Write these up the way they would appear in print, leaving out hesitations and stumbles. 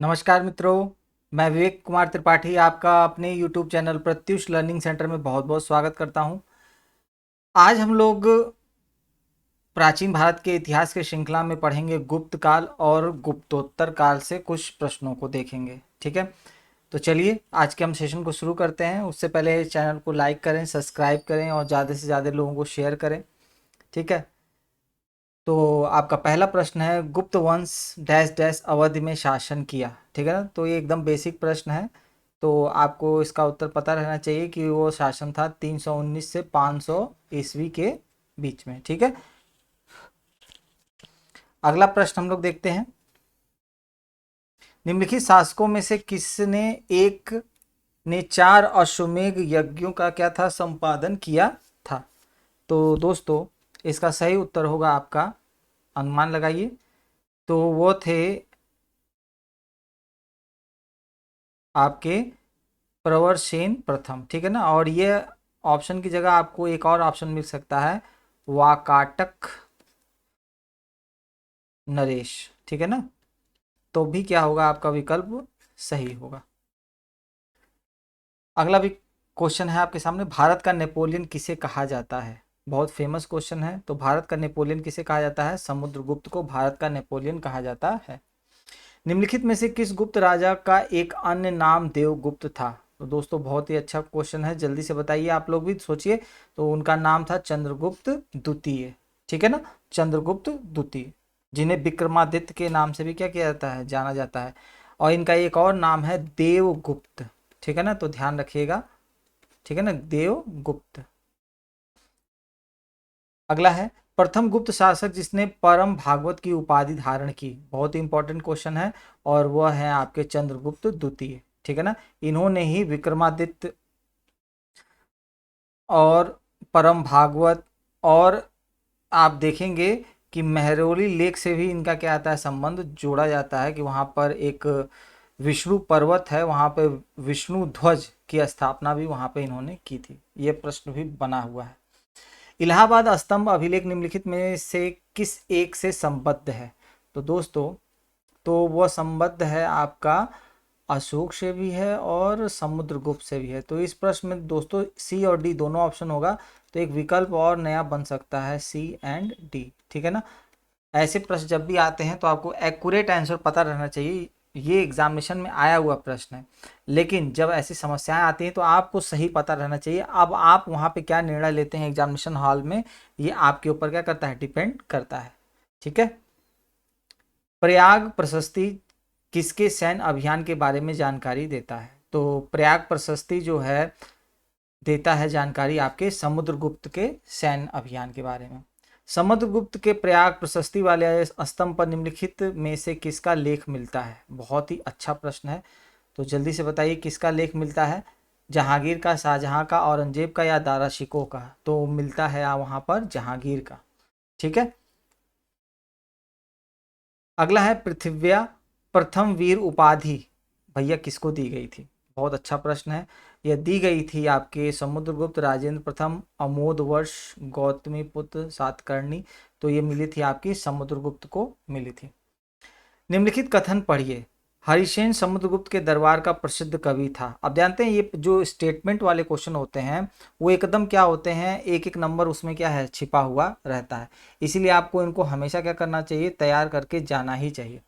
नमस्कार मित्रों, मैं विवेक कुमार त्रिपाठी आपका अपने YouTube channel Pratyush learning centre में बहुत बहुत स्वागत करता हूं। आज हम लोग प्राचीन भारत के इतिहास के श्रृंखला में पढ़ेंगे गुप्त काल और गुप्तोत्तर काल से कुछ प्रश्नों को देखेंगे। ठीक है, तो चलिए आज के हम सेशन को शुरू करते हैं। उससे पहले चैनल को लाइक करें, सब्सक्राइब करें और ज़्यादा से ज़्यादा लोगों को शेयर करें। ठीक है, तो आपका पहला प्रश्न है, गुप्त वंश डैश डैश अवधि में शासन किया। ठीक है ना, तो ये एकदम बेसिक प्रश्न है। तो आपको इसका उत्तर पता रहना चाहिए कि वो शासन था 319 से 500 ईस्वी के बीच में। ठीक है, अगला प्रश्न हम लोग देखते हैं। निम्नलिखित शासकों में से किसने एक ने 4 अश्वमेध यज्ञों का क्या था, संपादन किया था? तो दोस्तों इसका सही उत्तर होगा आपका, अनुमान लगाइए, तो वो थे आपके प्रवरसेन प्रथम। ठीक है ना, और ये ऑप्शन की जगह आपको एक और ऑप्शन मिल सकता है, वाकाटक नरेश। ठीक है ना, तो भी क्या होगा, आपका विकल्प सही होगा। अगला भी क्वेश्चन है आपके सामने, भारत का नेपोलियन किसे कहा जाता है? बहुत फेमस क्वेश्चन है। तो भारत का नेपोलियन किसे कहा जाता है? समुद्रगुप्त को भारत का नेपोलियन कहा जाता है। निम्नलिखित में से किस गुप्त राजा का एक अन्य नाम देवगुप्त था? तो दोस्तों बहुत ही अच्छा क्वेश्चन है, जल्दी से बताइए, आप लोग भी सोचिए। तो उनका नाम था चंद्रगुप्त द्वितीय। ठीक है ना, चंद्रगुप्त द्वितीय, जिन्हें विक्रमादित्य के नाम से भी क्या किया जाता है, जाना जाता है। और इनका एक और नाम है देवगुप्त। ठीक है ना, तो ध्यान रखिएगा। ठीक है ना, देवगुप्त। अगला है, प्रथम गुप्त शासक जिसने परम भागवत की उपाधि धारण की। बहुत ही इंपॉर्टेंट क्वेश्चन है, और वह है आपके चंद्रगुप्त द्वितीय। ठीक है ना, इन्होंने ही विक्रमादित्य और परम भागवत, और आप देखेंगे कि महरौली लेक से भी इनका क्या आता है, संबंध जोड़ा जाता है कि वहां पर एक विष्णु पर्वत है, वहां पे विष्णु ध्वज की स्थापना भी वहां पे इन्होंने की थी। ये प्रश्न भी बना हुआ है। इलाहाबाद स्तंभ अभिलेख निम्नलिखित में से किस एक से संबद्ध है? तो दोस्तों, तो वह संबद्ध है आपका अशोक से भी है और समुद्रगुप्त से भी है। तो इस प्रश्न में दोस्तों सी और डी दोनों ऑप्शन होगा, तो एक विकल्प और नया बन सकता है, सी एंड डी। ठीक है ना, ऐसे प्रश्न जब भी आते हैं तो आपको एक्यूरेट आंसर पता रहना चाहिए। ये एग्जामिनेशन में आया हुआ प्रश्न है, लेकिन जब ऐसी समस्याएं आती हैं तो आपको सही पता रहना चाहिए। अब आप वहाँ पे क्या निर्णय लेते हैं एग्जामिनेशन हॉल में, ये आपके ऊपर क्या करता है, डिपेंड करता है। ठीक है, प्रयाग प्रशस्ति किसके सैन्य अभियान के बारे में जानकारी देता है? तो प्रयाग प्रशस्ति जो है देता है जानकारी आपके समुद्रगुप्त के सैन्य अभियान के बारे में। समुद्रगुप्त के प्रयाग प्रशस्ति वाले स्तंभ पर निम्नलिखित में से किसका लेख मिलता है? बहुत ही अच्छा प्रश्न है, तो जल्दी से बताइए किसका लेख मिलता है? जहांगीर का, शाहजहां का, औरंगजेब का या दारा शिकोह का? तो मिलता है वहां पर जहांगीर का। ठीक है, अगला है, पृथ्व्या प्रथम वीर उपाधि भैया किसको दी गई थी? बहुत अच्छा प्रश्न है। यह दी गई थी आपके समुद्रगुप्त राजेंद्र प्रथम अमोद वर्ष गौतमी पुत्र सातकर्णी। तो ये मिली थी आपकी समुद्रगुप्त को मिली थी। निम्नलिखित कथन पढ़िए, हरिसेन समुद्रगुप्त के दरबार का प्रसिद्ध कवि था। अब जानते हैं ये जो स्टेटमेंट वाले क्वेश्चन होते हैं वो एकदम क्या होते हैं, एक एक नंबर उसमें क्या है, छिपा हुआ रहता है। इसीलिए आपको इनको हमेशा क्या करना चाहिए, तैयार करके जाना ही चाहिए।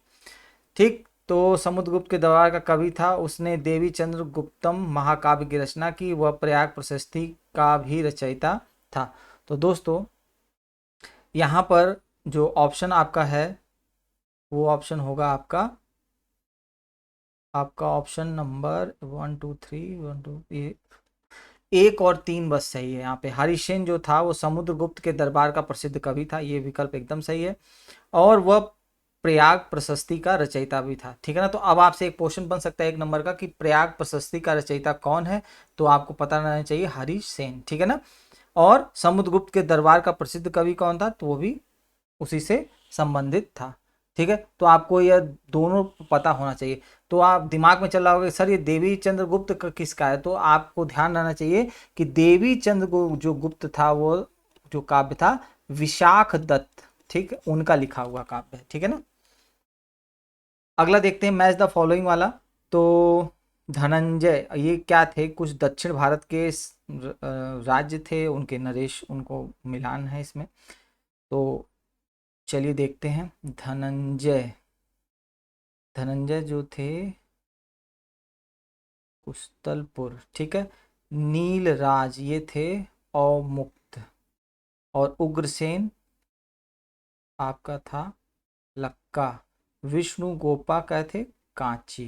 ठीक, तो समुद्रगुप्त के दरबार का कवि था, उसने देवी चंद्र गुप्तम महाकाव्य की रचना की, वह प्रयाग प्रशस्ति का भी रचयिता था। तो दोस्तों यहाँ पर जो ऑप्शन आपका है वो ऑप्शन होगा आपका आपका ऑप्शन नंबर 1 2 3 1 2, ये एक और तीन बस सही है। यहाँ पे हरिसेन जो था वो समुद्रगुप्त के दरबार का प्रसिद्ध कवि था, ये विकल्प एकदम सही है। और वह प्रयाग प्रशस्ति का रचयिता भी था। ठीक है ना, तो अब आपसे एक क्वेश्चन बन सकता है 1 नंबर का कि प्रयाग प्रशस्ति का रचयिता कौन है? तो आपको पता रहना चाहिए हरिसेन। ठीक है ना, और समुद्रगुप्त के दरबार का प्रसिद्ध कवि कौन था? तो वो भी उसी से संबंधित था। ठीक है, तो आपको यह दोनों पता होना चाहिए। तो आप दिमाग में चल रहा होगा सर ये देवी चंद्रगुप्त का किसका है, तो आपको ध्यान रहना चाहिए कि देवी चंद्र जो गुप्त था वो जो काव्य था विशाख दत्त, ठीक, उनका लिखा हुआ काव्य है। ठीक है ना, अगला देखते हैं मैच द फॉलोइंग वाला। तो धनंजय ये क्या थे, कुछ दक्षिण भारत के राज्य थे, उनके नरेश, उनको मिलान है इसमें। तो चलिए देखते हैं। धनंजय, धनंजय जो थे कुस्तलपुर, ठीक है। नीलराज ये थे अवमुक्त, और उग्रसेन आपका था लक्का। विष्णु गोपा क्या थे, कांची,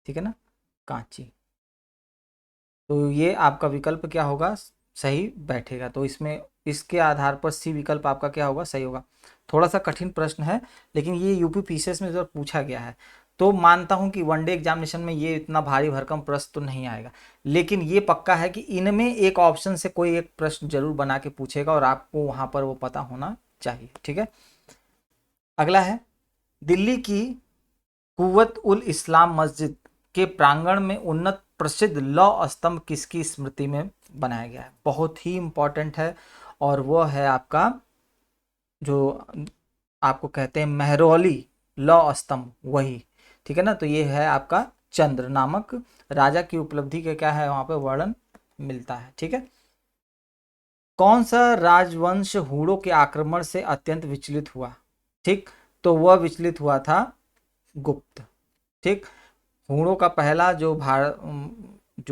ठीक है ना, कांची। तो ये आपका विकल्प क्या होगा, सही बैठेगा। तो इसमें इसके आधार पर सी विकल्प आपका क्या होगा, सही होगा। थोड़ा सा कठिन प्रश्न है, लेकिन ये यूपी पीसीएस में जब पूछा गया है, तो मानता हूं कि वनडे एग्जामिनेशन में ये इतना भारी भरकम प्रश्न तो नहीं आएगा, लेकिन ये पक्का है कि इनमें एक ऑप्शन से कोई एक प्रश्न जरूर बना के पूछेगा, और आपको वहां पर वो पता होना चाहिए, ठीक है। अगला है, दिल्ली की कुव्वत उल इस्लाम मस्जिद के प्रांगण में उन्नत प्रसिद्ध लौह स्तंभ किसकी स्मृति में बनाया गया है, बहुत ही इंपॉर्टेंट है। और वह है आपका जो आपको कहते हैं मेहरौली लौह स्तंभ, वही, ठीक है ना। तो ये है आपका चंद्र नामक राजा की उपलब्धि का क्या है, वहां पे वर्णन मिलता है, ठीक है। कौन सा राजवंश हूणों के आक्रमण से अत्यंत विचलित हुआ, ठीक। तो वह विचलित हुआ था गुप्त, ठीक। हूणों का पहला जो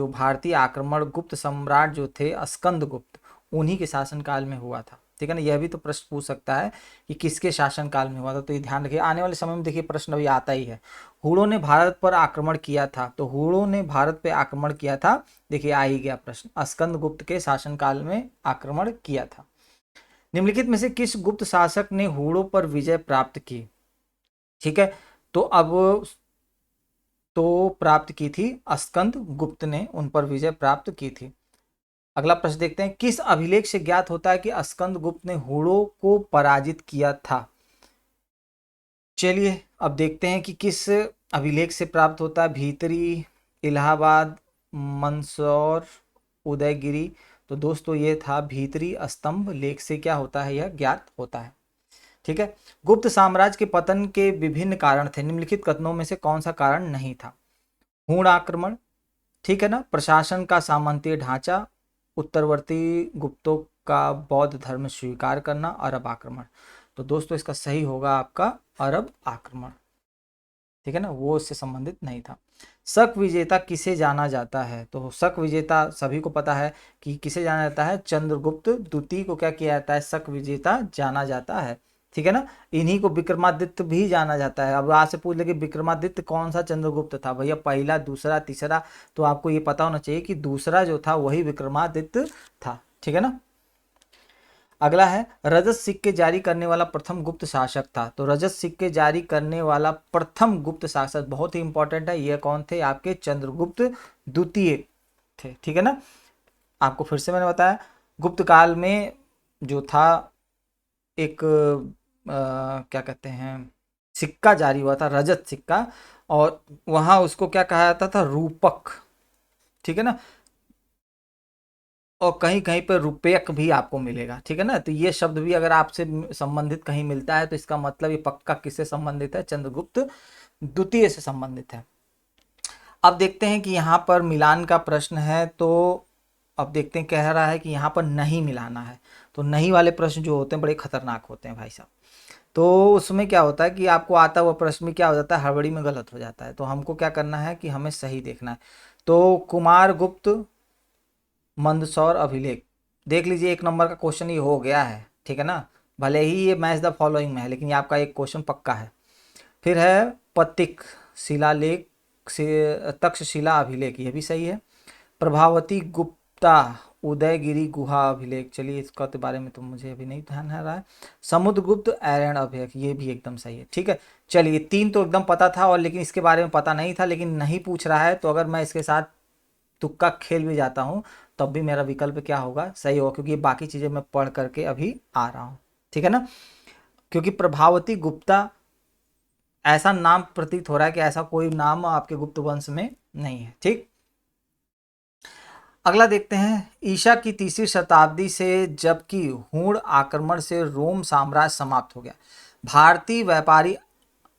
भारतीय आक्रमण गुप्त सम्राट जो थे स्कंद गुप्त, उन्हीं के शासनकाल में हुआ था, ठीक है ना। यह भी तो प्रश्न पूछ सकता है कि किसके शासनकाल में हुआ था, तो ये ध्यान रखिए। आने वाले समय में देखिए प्रश्न अभी आता ही है। हूणों ने भारत पर आक्रमण किया था, तो हूणों ने भारत पे आक्रमण किया था, देखिए आ ही गया प्रश्न, स्कंद गुप्त के शासनकाल में आक्रमण किया था। निम्नलिखित में से किस गुप्त शासक ने हूणों पर विजय प्राप्त की, ठीक है। तो अब तो प्राप्त की थी स्कंद गुप्त ने, उन पर विजय प्राप्त की थी। अगला प्रश्न देखते हैं, किस अभिलेख से ज्ञात होता है कि स्कंद गुप्त ने हूणों को पराजित किया था। चलिए अब देखते हैं कि किस अभिलेख से प्राप्त होता है। भीतरी, इलाहाबाद, मंदसौर, उदयगिरी। तो दोस्तों ये था भीतरी स्तंभ लेख से क्या होता है, यह ज्ञात होता है, ठीक है। गुप्त साम्राज्य के पतन के विभिन्न कारण थे, निम्नलिखित कथनों में से कौन सा कारण नहीं था। हूण आक्रमण, ठीक है ना, प्रशासन का सामंतीय ढांचा, उत्तरवर्ती गुप्तों का बौद्ध धर्म स्वीकार करना, अरब आक्रमण। तो दोस्तों इसका सही होगा आपका अरब आक्रमण, ठीक है ना, वो इससे संबंधित नहीं था। शक विजेता किसे जाना जाता है, तो शक विजेता सभी को पता है कि किसे जाना जाता है, चंद्रगुप्त द्वितीय को क्या किया जाता है, शक विजेता जाना जाता है, ठीक है ना। इन्हीं को विक्रमादित्य भी जाना जाता है। अब आज से पूछ ले कि विक्रमादित्य कौन सा चंद्रगुप्त था, भैया पहला, दूसरा, तीसरा, तो आपको ये पता होना चाहिए कि दूसरा जो था वही विक्रमादित्य था, ठीक है ना। अगला है, रजत सिक्के जारी करने वाला प्रथम गुप्त शासक था। तो रजत सिक्के जारी करने वाला प्रथम गुप्त शासक बहुत ही इंपॉर्टेंट है, ये कौन थे, आपके चंद्रगुप्त द्वितीय थे, ठीक है ना। आपको फिर से मैंने बताया, गुप्त काल में जो था एक क्या कहते हैं, सिक्का जारी हुआ था, रजत सिक्का, और वहां उसको क्या कहा जाता था, रूपक, ठीक है ना। और कहीं कहीं पर रुपयक भी आपको मिलेगा, ठीक है ना। तो ये शब्द भी अगर आपसे संबंधित कहीं मिलता है, तो इसका मतलब ये पक्का किससे संबंधित है, चंद्रगुप्त द्वितीय से संबंधित है। अब देखते हैं कि यहाँ पर मिलान का प्रश्न है, तो अब देखते हैं, कह रहा है कि यहाँ पर नहीं मिलाना है। तो नहीं वाले प्रश्न जो होते हैं बड़े खतरनाक होते हैं भाई साहब। तो उसमें क्या होता है कि आपको आता हुआ प्रश्न में क्या हो जाता है, हड़बड़ी में गलत हो जाता है। तो हमको क्या करना है कि हमें सही देखना है। तो कुमार गुप्त मंदसौर अभिलेख, देख लीजिए, एक नंबर का क्वेश्चन ये हो गया है, ठीक है ना। भले ही ये मैच द फॉलोइंग में है, लेकिन ये आपका एक क्वेश्चन पक्का है। फिर है पतिक शिलालेख से तक्षशिला अभिलेख, ये भी सही है। प्रभावती गुप्ता उदयगिरी गुहा अभिलेख, चलिए इसका तो बारे में तो मुझे अभी नहीं ध्यान है रहा है। समुद्रगुप्त ऐरण अभिलेख, ये भी एकदम सही है, ठीक है। चलिए तीन तो एकदम पता था, और लेकिन इसके बारे में पता नहीं था, लेकिन नहीं पूछ रहा है, तो अगर मैं इसके साथ तुक्का खेल भी जाता हूँ तब भी मेरा विकल्प क्या होगा, सही होगा, क्योंकि ये बाकी चीज़ें मैं पढ़ करके अभी आ रहा हूँ, ठीक है ना। क्योंकि प्रभावती गुप्ता ऐसा नाम प्रतीत हो रहा है कि ऐसा कोई नाम आपके गुप्त वंश में नहीं है, ठीक। अगला देखते हैं, ईसा की तीसरी शताब्दी से जबकि हूण आक्रमण से रोम साम्राज्य समाप्त हो गया, भारतीय व्यापारी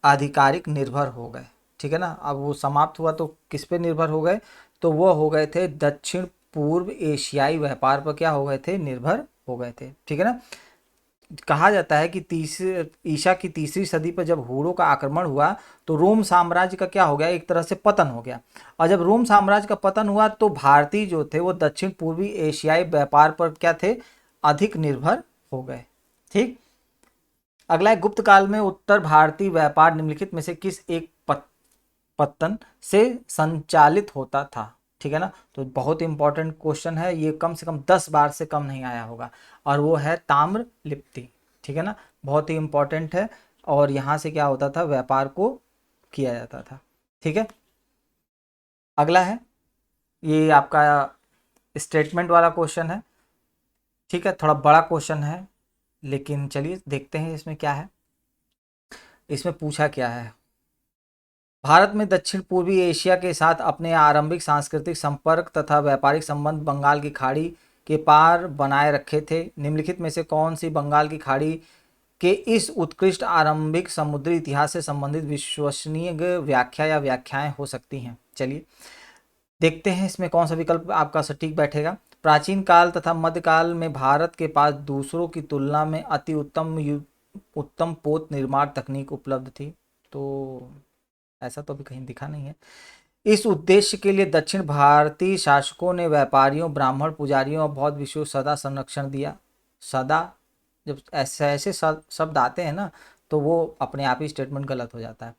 आधिकारिक निर्भर हो गए। ठीक है ना, अब वो समाप्त हुआ तो किस पे निर्भर हो गए, तो वो हो गए थे दक्षिण पूर्व एशियाई व्यापार पर क्या हो गए थे, निर्भर हो गए थे। ठीक है ना। कहा जाता है कि ईसा की तीसरी सदी पर जब हुरों का आक्रमण हुआ तो रोम साम्राज्य का क्या हो गया, एक तरह से पतन हो गया। और जब रोम साम्राज्य का पतन हुआ तो भारतीय जो थे वो दक्षिण पूर्वी एशियाई व्यापार पर क्या थे, अधिक निर्भर हो गए। ठीक। अगला है, गुप्त काल में उत्तर भारतीय व्यापार निम्नलिखित में से किस एक पत्तन से संचालित होता था। ठीक है ना, तो बहुत इंपॉर्टेंट क्वेश्चन है ये, कम से कम 10 बार से कम नहीं आया होगा, और वो है ताम्र लिप्ति। ठीक है ना, बहुत ही इंपॉर्टेंट है, और यहाँ से क्या होता था, व्यापार को किया जाता था। ठीक है। अगला है, ये आपका स्टेटमेंट वाला क्वेश्चन है। ठीक है, थोड़ा बड़ा क्वेश्चन है, लेकिन चलिए देखते हैं इसमें क्या है। इसमें पूछा क्या है, भारत में दक्षिण पूर्वी एशिया के साथ अपने आरंभिक सांस्कृतिक संपर्क तथा व्यापारिक संबंध बंगाल की खाड़ी के पार बनाए रखे थे। निम्नलिखित में से कौन सी बंगाल की खाड़ी के इस उत्कृष्ट आरंभिक समुद्री इतिहास से संबंधित विश्वसनीय व्याख्या या व्याख्याएं हो सकती हैं। चलिए देखते हैं इसमें कौन सा विकल्प आपका सटीक बैठेगा। प्राचीन काल तथा मध्यकाल में भारत के पास दूसरों की तुलना में अति उत्तम पोत निर्माण तकनीक उपलब्ध थी। तो ऐसा तो अभी कहीं दिखा नहीं है। इस उद्देश्य के लिए दक्षिण भारतीय शासकों ने व्यापारियों, ब्राह्मण, पुजारियों और बौद्ध भिक्षुओं सदा संरक्षण दिया। सदा, जब ऐसे ऐसे शब्द आते हैं ना, तो वो अपने आप ही स्टेटमेंट गलत हो जाता है।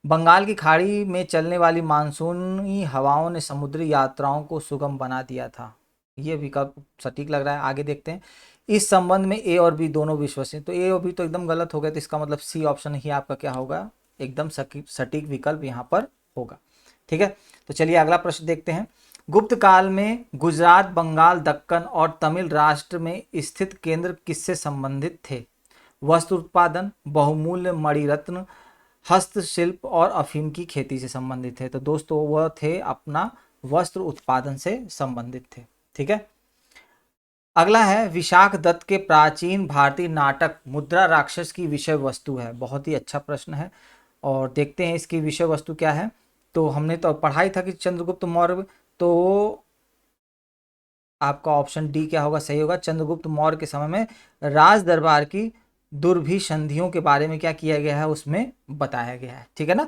बंगाल की खाड़ी में चलने वाली मानसूनी हवाओं ने समुद्री यात्राओं को सुगम बना दिया था। ये विकल्प सटीक लग रहा है, आगे देखते हैं। इस संबंध में ए और बी दोनों विश्वसनीय, तो ए और बी तो एकदम गलत हो गया, तो इसका मतलब सी ऑप्शन ही आपका क्या होगा, एकदम सटीक विकल्प यहाँ पर होगा। ठीक है, तो चलिए अगला प्रश्न देखते हैं। गुप्त काल में गुजरात, बंगाल, दक्कन और तमिल राष्ट्र में स्थित केंद्र किससे संबंधित थे। वस्त्र उत्पादन, बहुमूल्य मणिरत्न, हस्तशिल्प और अफीम की खेती से संबंधित थे। तो दोस्तों वह थे अपना वस्त्र उत्पादन से संबंधित थे। ठीक है। अगला है, विशाख दत्त के प्राचीन भारतीय नाटक मुद्रा राक्षस की विषय वस्तु है। बहुत ही अच्छा प्रश्न है, और देखते हैं इसकी विषय वस्तु क्या है। तो हमने तो पढ़ा ही था कि चंद्रगुप्त मौर्य, तो आपका ऑप्शन डी क्या होगा, सही होगा। चंद्रगुप्त मौर्य के समय में राज दरबार की दुर्भिसंधियों के बारे में क्या किया गया है, उसमें बताया गया है। ठीक है ना।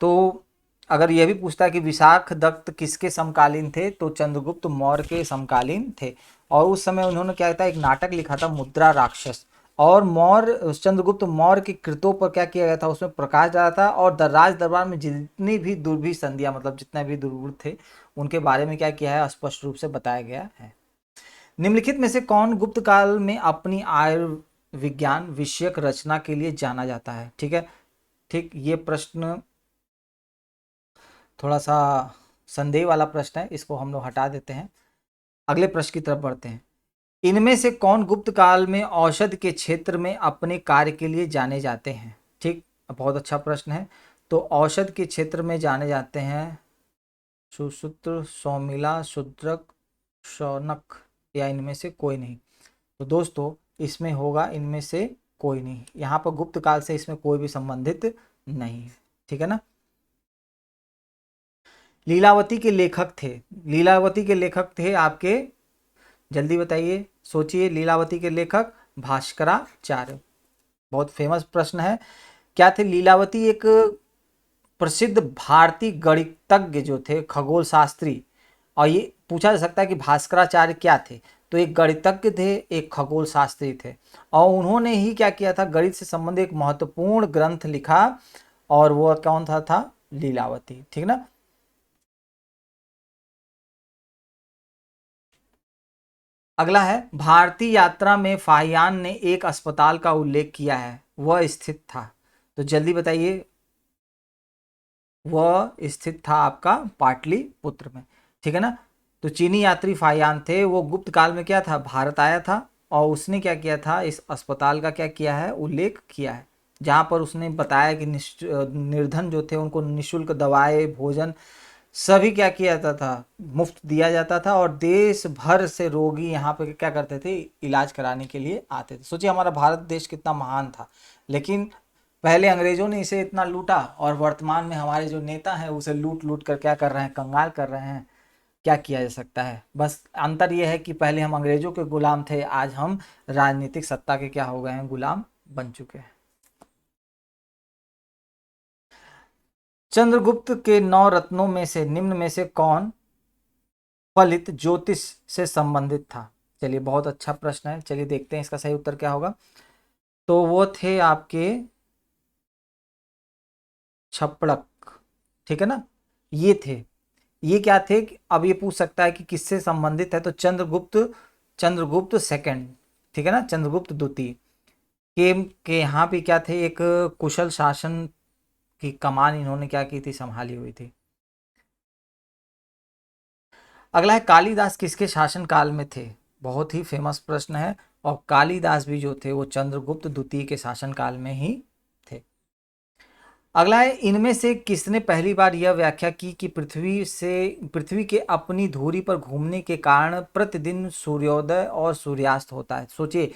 तो अगर यह भी पूछता है कि विशाख दत्त किसके समकालीन थे, तो चंद्रगुप्त मौर्य के समकालीन थे, और उस समय उन्होंने क्या था, एक नाटक लिखा था मुद्रा राक्षस, और चंद्रगुप्त मौर्य की कृतों पर क्या किया गया था, उसमें प्रकाश डाला था, और राज दरबार में जितनी भी दुर्भी संधियां, मतलब जितने भी दुर्गुण थे, उनके बारे में क्या किया है, स्पष्ट रूप से बताया गया है। निम्नलिखित में से कौन गुप्त काल में अपनी आयुर्विज्ञान विषयक रचना के लिए जाना जाता है। ठीक है। ठीक, ये प्रश्न थोड़ा सा संदेह वाला प्रश्न है, इसको हम लोग हटा देते हैं, अगले प्रश्न की तरफ बढ़ते हैं। इनमें से कौन गुप्त काल में औषध के क्षेत्र में अपने कार्य के लिए जाने जाते हैं। ठीक, बहुत अच्छा प्रश्न है। तो औषध के क्षेत्र में जाने जाते हैं सुश्रुत, सौमिला, शूद्रक, शौनक, या इनमें से कोई नहीं। तो दोस्तों इसमें होगा इनमें से कोई नहीं, यहाँ पर गुप्त काल से इसमें कोई भी संबंधित नहीं है। ठीक है ना। लीलावती के लेखक थे, लीलावती के लेखक थे आपके, जल्दी बताइए, सोचिए, लीलावती के लेखक भास्कराचार्य। बहुत फेमस प्रश्न है, क्या थे लीलावती, एक प्रसिद्ध भारतीय गणितज्ञ जो थे, खगोल शास्त्री। और ये पूछा जा सकता है कि भास्कराचार्य क्या थे, तो एक गणितज्ञ थे, एक खगोल शास्त्री थे, और उन्होंने ही क्या किया था, गणित से संबंधित एक महत्वपूर्ण ग्रंथ लिखा, और वो कौन था लीलावती। ठीक ना। अगला है, भारतीय यात्रा में फाहियान ने एक अस्पताल का उल्लेख किया है, वह स्थित था। तो जल्दी बताइए, वह स्थित था आपका पाटलिपुत्र में। ठीक है ना। तो चीनी यात्री फाहियान थे, वो गुप्त काल में क्या था, भारत आया था, और उसने क्या किया था, इस अस्पताल का क्या किया है, उल्लेख किया है, जहाँ पर उसने बताया कि निर्धन जो थे उनको निःशुल्क दवाएं, भोजन सभी क्या किया जाता था, मुफ्त दिया जाता था, और देश भर से रोगी यहाँ पे क्या करते थे, इलाज कराने के लिए आते थे। सोचिए हमारा भारत देश कितना महान था, लेकिन पहले अंग्रेजों ने इसे इतना लूटा और वर्तमान में हमारे जो नेता हैं उसे लूट लूट कर क्या कर रहे हैं, कंगाल कर रहे हैं। क्या किया जा सकता है, बस अंतर यह है कि पहले हम अंग्रेजों के गुलाम थे, आज हम राजनीतिक सत्ता के क्या हो गए हैं, गुलाम बन चुके हैं। चंद्रगुप्त के 9 रत्नों में से निम्न में से कौन फलित ज्योतिष से संबंधित था? चलिए बहुत अच्छा प्रश्न है, चलिए देखते हैं इसका सही उत्तर क्या होगा। तो वो थे आपके छपड़क, ठीक है ना, ये थे। ये क्या थे, अब ये पूछ सकता है कि किससे संबंधित है, तो चंद्रगुप्त, चंद्रगुप्त सेकंड, ठीक है ना, चंद्रगुप्त द्वितीय के यहाँ पे क्या थे, एक कुशल शासन की कमान इन्होंने क्या की थी, संभाली हुई थी। अगला है कालिदास किसके शासन काल में थे? बहुत ही फेमस प्रश्न है, और कालिदास भी जो थे वो चंद्रगुप्त द्वितीय के शासन काल में ही थे। अगला है इनमें से किसने पहली बार यह व्याख्या की कि पृथ्वी के अपनी धुरी पर घूमने के कारण प्रतिदिन सूर्योदय और सूर्यास्त होता है? सोचिए,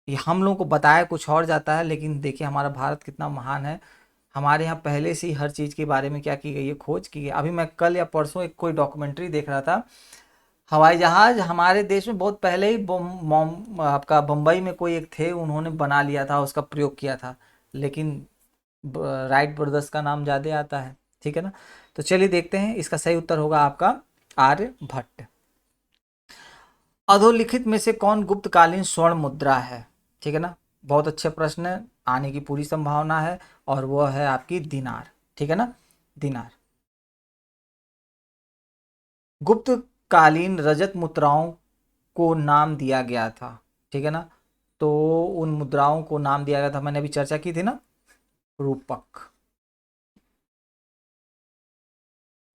ये हम लोगों को बताया कुछ और जाता है, लेकिन देखिए हमारा भारत कितना महान है, हमारे यहाँ पहले से ही हर चीज़ के बारे में क्या की गई है, खोज की गई। अभी मैं कल या परसों एक कोई डॉक्यूमेंट्री देख रहा था, हवाई जहाज हमारे देश में बहुत पहले ही आपका बम्बई में कोई एक थे, उन्होंने बना लिया था, उसका प्रयोग किया था, लेकिन राइट ब्रदर्स का नाम ज़्यादा आता है, ठीक है ना। तो चलिए देखते हैं, इसका सही उत्तर होगा आपका आर्यभट्ट। अधोलिखित में से कौन गुप्तकालीन स्वर्ण मुद्रा है? ठीक है ना, बहुत अच्छे प्रश्न है, आने की पूरी संभावना है, और वह है आपकी दिनार, ठीक है ना, दिनार। गुप्तकालीन रजत मुद्राओं को नाम दिया गया था, ठीक है ना, तो उन मुद्राओं को नाम दिया गया था, मैंने अभी चर्चा की थी ना, रूपक।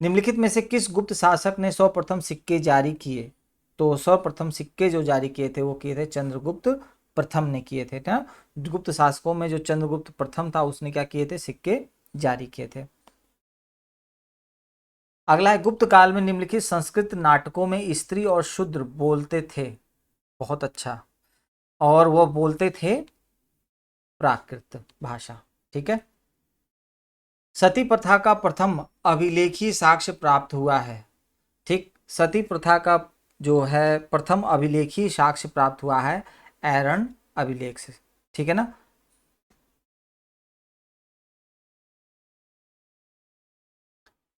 निम्नलिखित में से किस गुप्त शासक ने सर्वप्रथम सिक्के जारी किए? तो सर्वप्रथम सिक्के जो जारी किए थे वो किए थे चंद्रगुप्त प्रथम ने किए थे ना। गुप्त शासकों में जो चंद्रगुप्त प्रथम था उसने क्या किए थे, सिक्के जारी किए थे। अगला है गुप्त काल में निम्नलिखित संस्कृत नाटकों में स्त्री और शूद्र बोलते थे? बहुत अच्छा, और वो बोलते थे प्राकृत भाषा, ठीक है। सती प्रथा का प्रथम अभिलेखी साक्ष्य प्राप्त हुआ है, ठीक, सती प्रथा का जो है प्रथम अभिलेखी साक्ष्य प्राप्त हुआ है एरन अभिलेख से, ठीक है ना।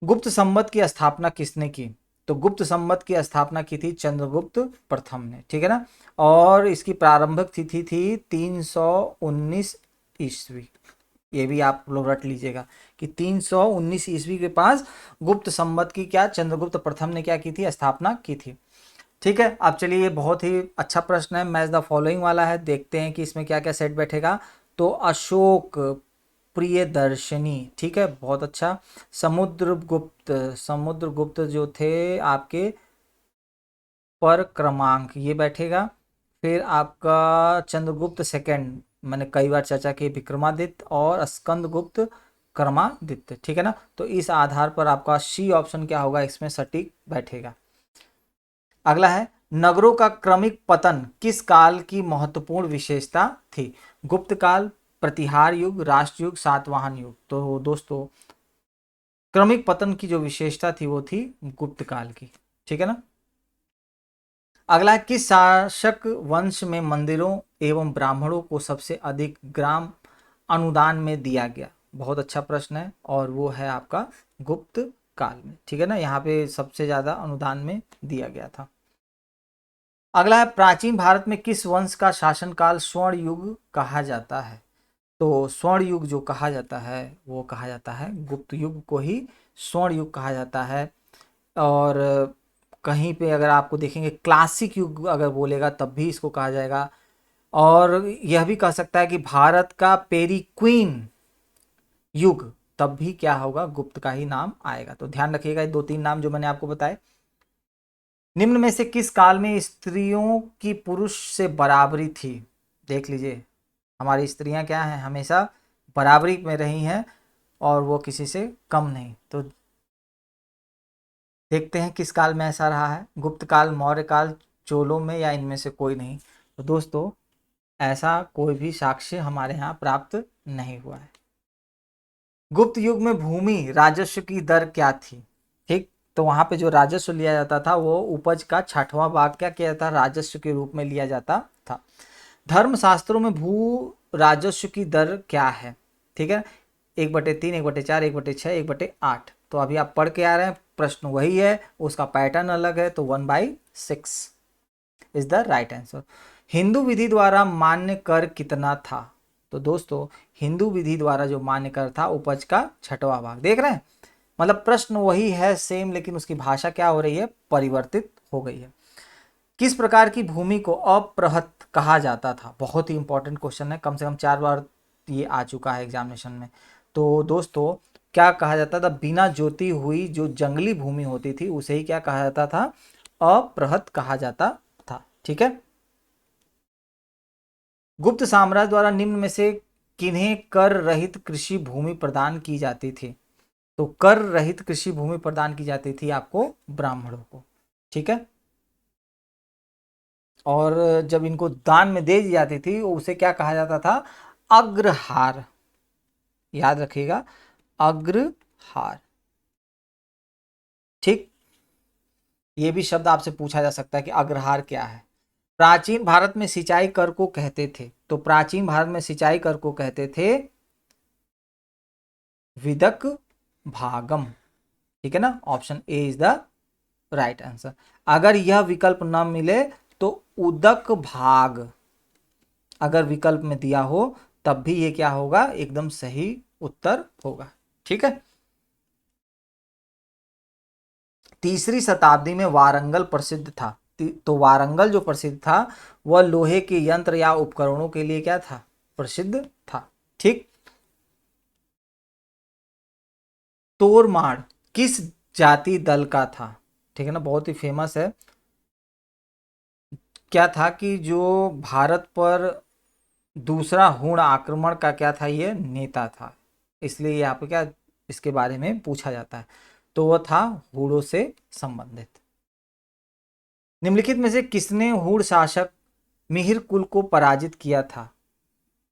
गुप्त संवत की स्थापना किसने की? तो गुप्त संवत की स्थापना की थी चंद्रगुप्त प्रथम ने, ठीक है ना, और इसकी प्रारंभिक तिथि थी 319 ईस्वी। ये भी आप लोग रट लीजिएगा कि 319 ईस्वी के पास गुप्त संवत की क्या चंद्रगुप्त प्रथम ने क्या की थी, स्थापना की थी, ठीक है। अब चलिए, ये बहुत ही अच्छा प्रश्न है, मैच द फॉलोइंग वाला है, देखते हैं कि इसमें क्या क्या सेट बैठेगा। तो अशोक प्रियदर्शनी, ठीक है, बहुत अच्छा। समुद्रगुप्त, समुद्रगुप्त जो थे आपके पर क्रमांक, ये बैठेगा। फिर आपका चंद्रगुप्त सेकंड, मैंने कई बार चर्चा की, विक्रमादित्य और स्कंदगुप्त क्रमादित्य, ठीक है ना। तो इस आधार पर आपका सी ऑप्शन क्या होगा, इसमें सटीक बैठेगा। अगला है नगरों का क्रमिक पतन किस काल की महत्वपूर्ण विशेषता थी? गुप्त काल, प्रतिहार युग, राष्ट्र युग, सातवाहन युग। तो दोस्तों क्रमिक पतन की जो विशेषता थी वो थी गुप्त काल की, ठीक है ना। अगला है किस शासक वंश में मंदिरों एवं ब्राह्मणों को सबसे अधिक ग्राम अनुदान में दिया गया? बहुत अच्छा प्रश्न है, और वो है आपका गुप्त काल में, ठीक है ना, यहाँ पे सबसे ज्यादा अनुदान में दिया गया था। अगला है प्राचीन भारत में किस वंश का शासनकाल स्वर्ण युग कहा जाता है? तो स्वर्ण युग जो कहा जाता है वो कहा जाता है गुप्त युग को ही स्वर्ण युग कहा जाता है। और कहीं पे अगर आपको देखेंगे क्लासिक युग अगर बोलेगा तब भी इसको कहा जाएगा, और यह भी कह सकता है कि भारत का पेरी क्वीन युग, तब भी क्या होगा, गुप्त का ही नाम आएगा। तो ध्यान रखिएगा ये दो तीन नाम जो मैंने आपको बताए। निम्न में से किस काल में स्त्रियों की पुरुष से बराबरी थी? देख लीजिए, हमारी स्त्रियां क्या हैं, हमेशा बराबरी में रही हैं, और वो किसी से कम नहीं। तो देखते हैं किस काल में ऐसा रहा है, गुप्त काल, मौर्य काल, चोलों में, या इनमें से कोई नहीं। तो दोस्तों ऐसा कोई भी साक्ष्य हमारे यहाँ प्राप्त नहीं हुआ है। गुप्त युग में भूमि राजस्व की दर क्या थी? ठीक, तो वहां पे जो राजस्व लिया जाता था वो उपज का 6वां भाग क्या किया जाता, राजस्व के रूप में लिया जाता था। धर्मशास्त्रों में भू राजस्व की दर क्या है? ठीक है, 1/3, 1/4, 1/6, 1/8। तो अभी आप पढ़ के आ रहे हैं, प्रश्न वही है, उसका पैटर्न अलग है, तो 1/6 is the right answer. Hindu विधि द्वारा मान्य कर कितना था? तो दोस्तों हिंदू विधि द्वारा जो मान्य कर था उपज का 6वां भाग। देख रहे हैं, मतलब प्रश्न वही है सेम, लेकिन उसकी भाषा क्या हो रही है, परिवर्तित हो गई है। किस प्रकार की भूमि को अप्रहत कहा जाता था? बहुत ही इंपॉर्टेंट क्वेश्चन है, कम से कम 4 बार ये आ चुका है एग्जामिनेशन में। तो दोस्तों क्या कहा जाता था? बिना जोती हुई जो जंगली भूमि होती थी उसे ही क्या कहा जाता था? अप्रहत कहा जाता था। ठीक है। गुप्त साम्राज्य द्वारा निम्न में से किन्हें कर रहित कृषि भूमि प्रदान की जाती थी? तो कर रहित कृषि भूमि प्रदान की जाती थी आपको ब्राह्मणों को। ठीक है। और जब इनको दान में दे दी जाती थी उसे क्या कहा जाता था? अग्रहार। याद रखिएगा, अग्रहार। ठीक, ये भी शब्द आपसे पूछा जा सकता है कि अग्रहार क्या है। प्राचीन भारत में सिंचाई कर को कहते थे, तो प्राचीन भारत में सिंचाई कर को कहते थे विदक भागम। ठीक है ना, option A is the right answer. अगर यह विकल्प न मिले तो उदक भाग अगर विकल्प में दिया हो तब भी ये क्या होगा, एकदम सही उत्तर होगा। ठीक है। 3री शताब्दी में वारंगल प्रसिद्ध था। तो वारंगल जो प्रसिद्ध था वह लोहे के यंत्र या उपकरणों के लिए क्या था? प्रसिद्ध था। ठीक। तोरमाड़ किस जाति दल का था? ठीक है ना, बहुत ही फेमस है। क्या था कि जो भारत पर दूसरा हुण आक्रमण का क्या था, ये नेता था, इसलिए यहाँ पे क्या इसके बारे में पूछा जाता है। तो वह था हुड़ों से संबंधित। निम्नलिखित में से किसने हुड़ शासक मिहिर कुल को पराजित किया था?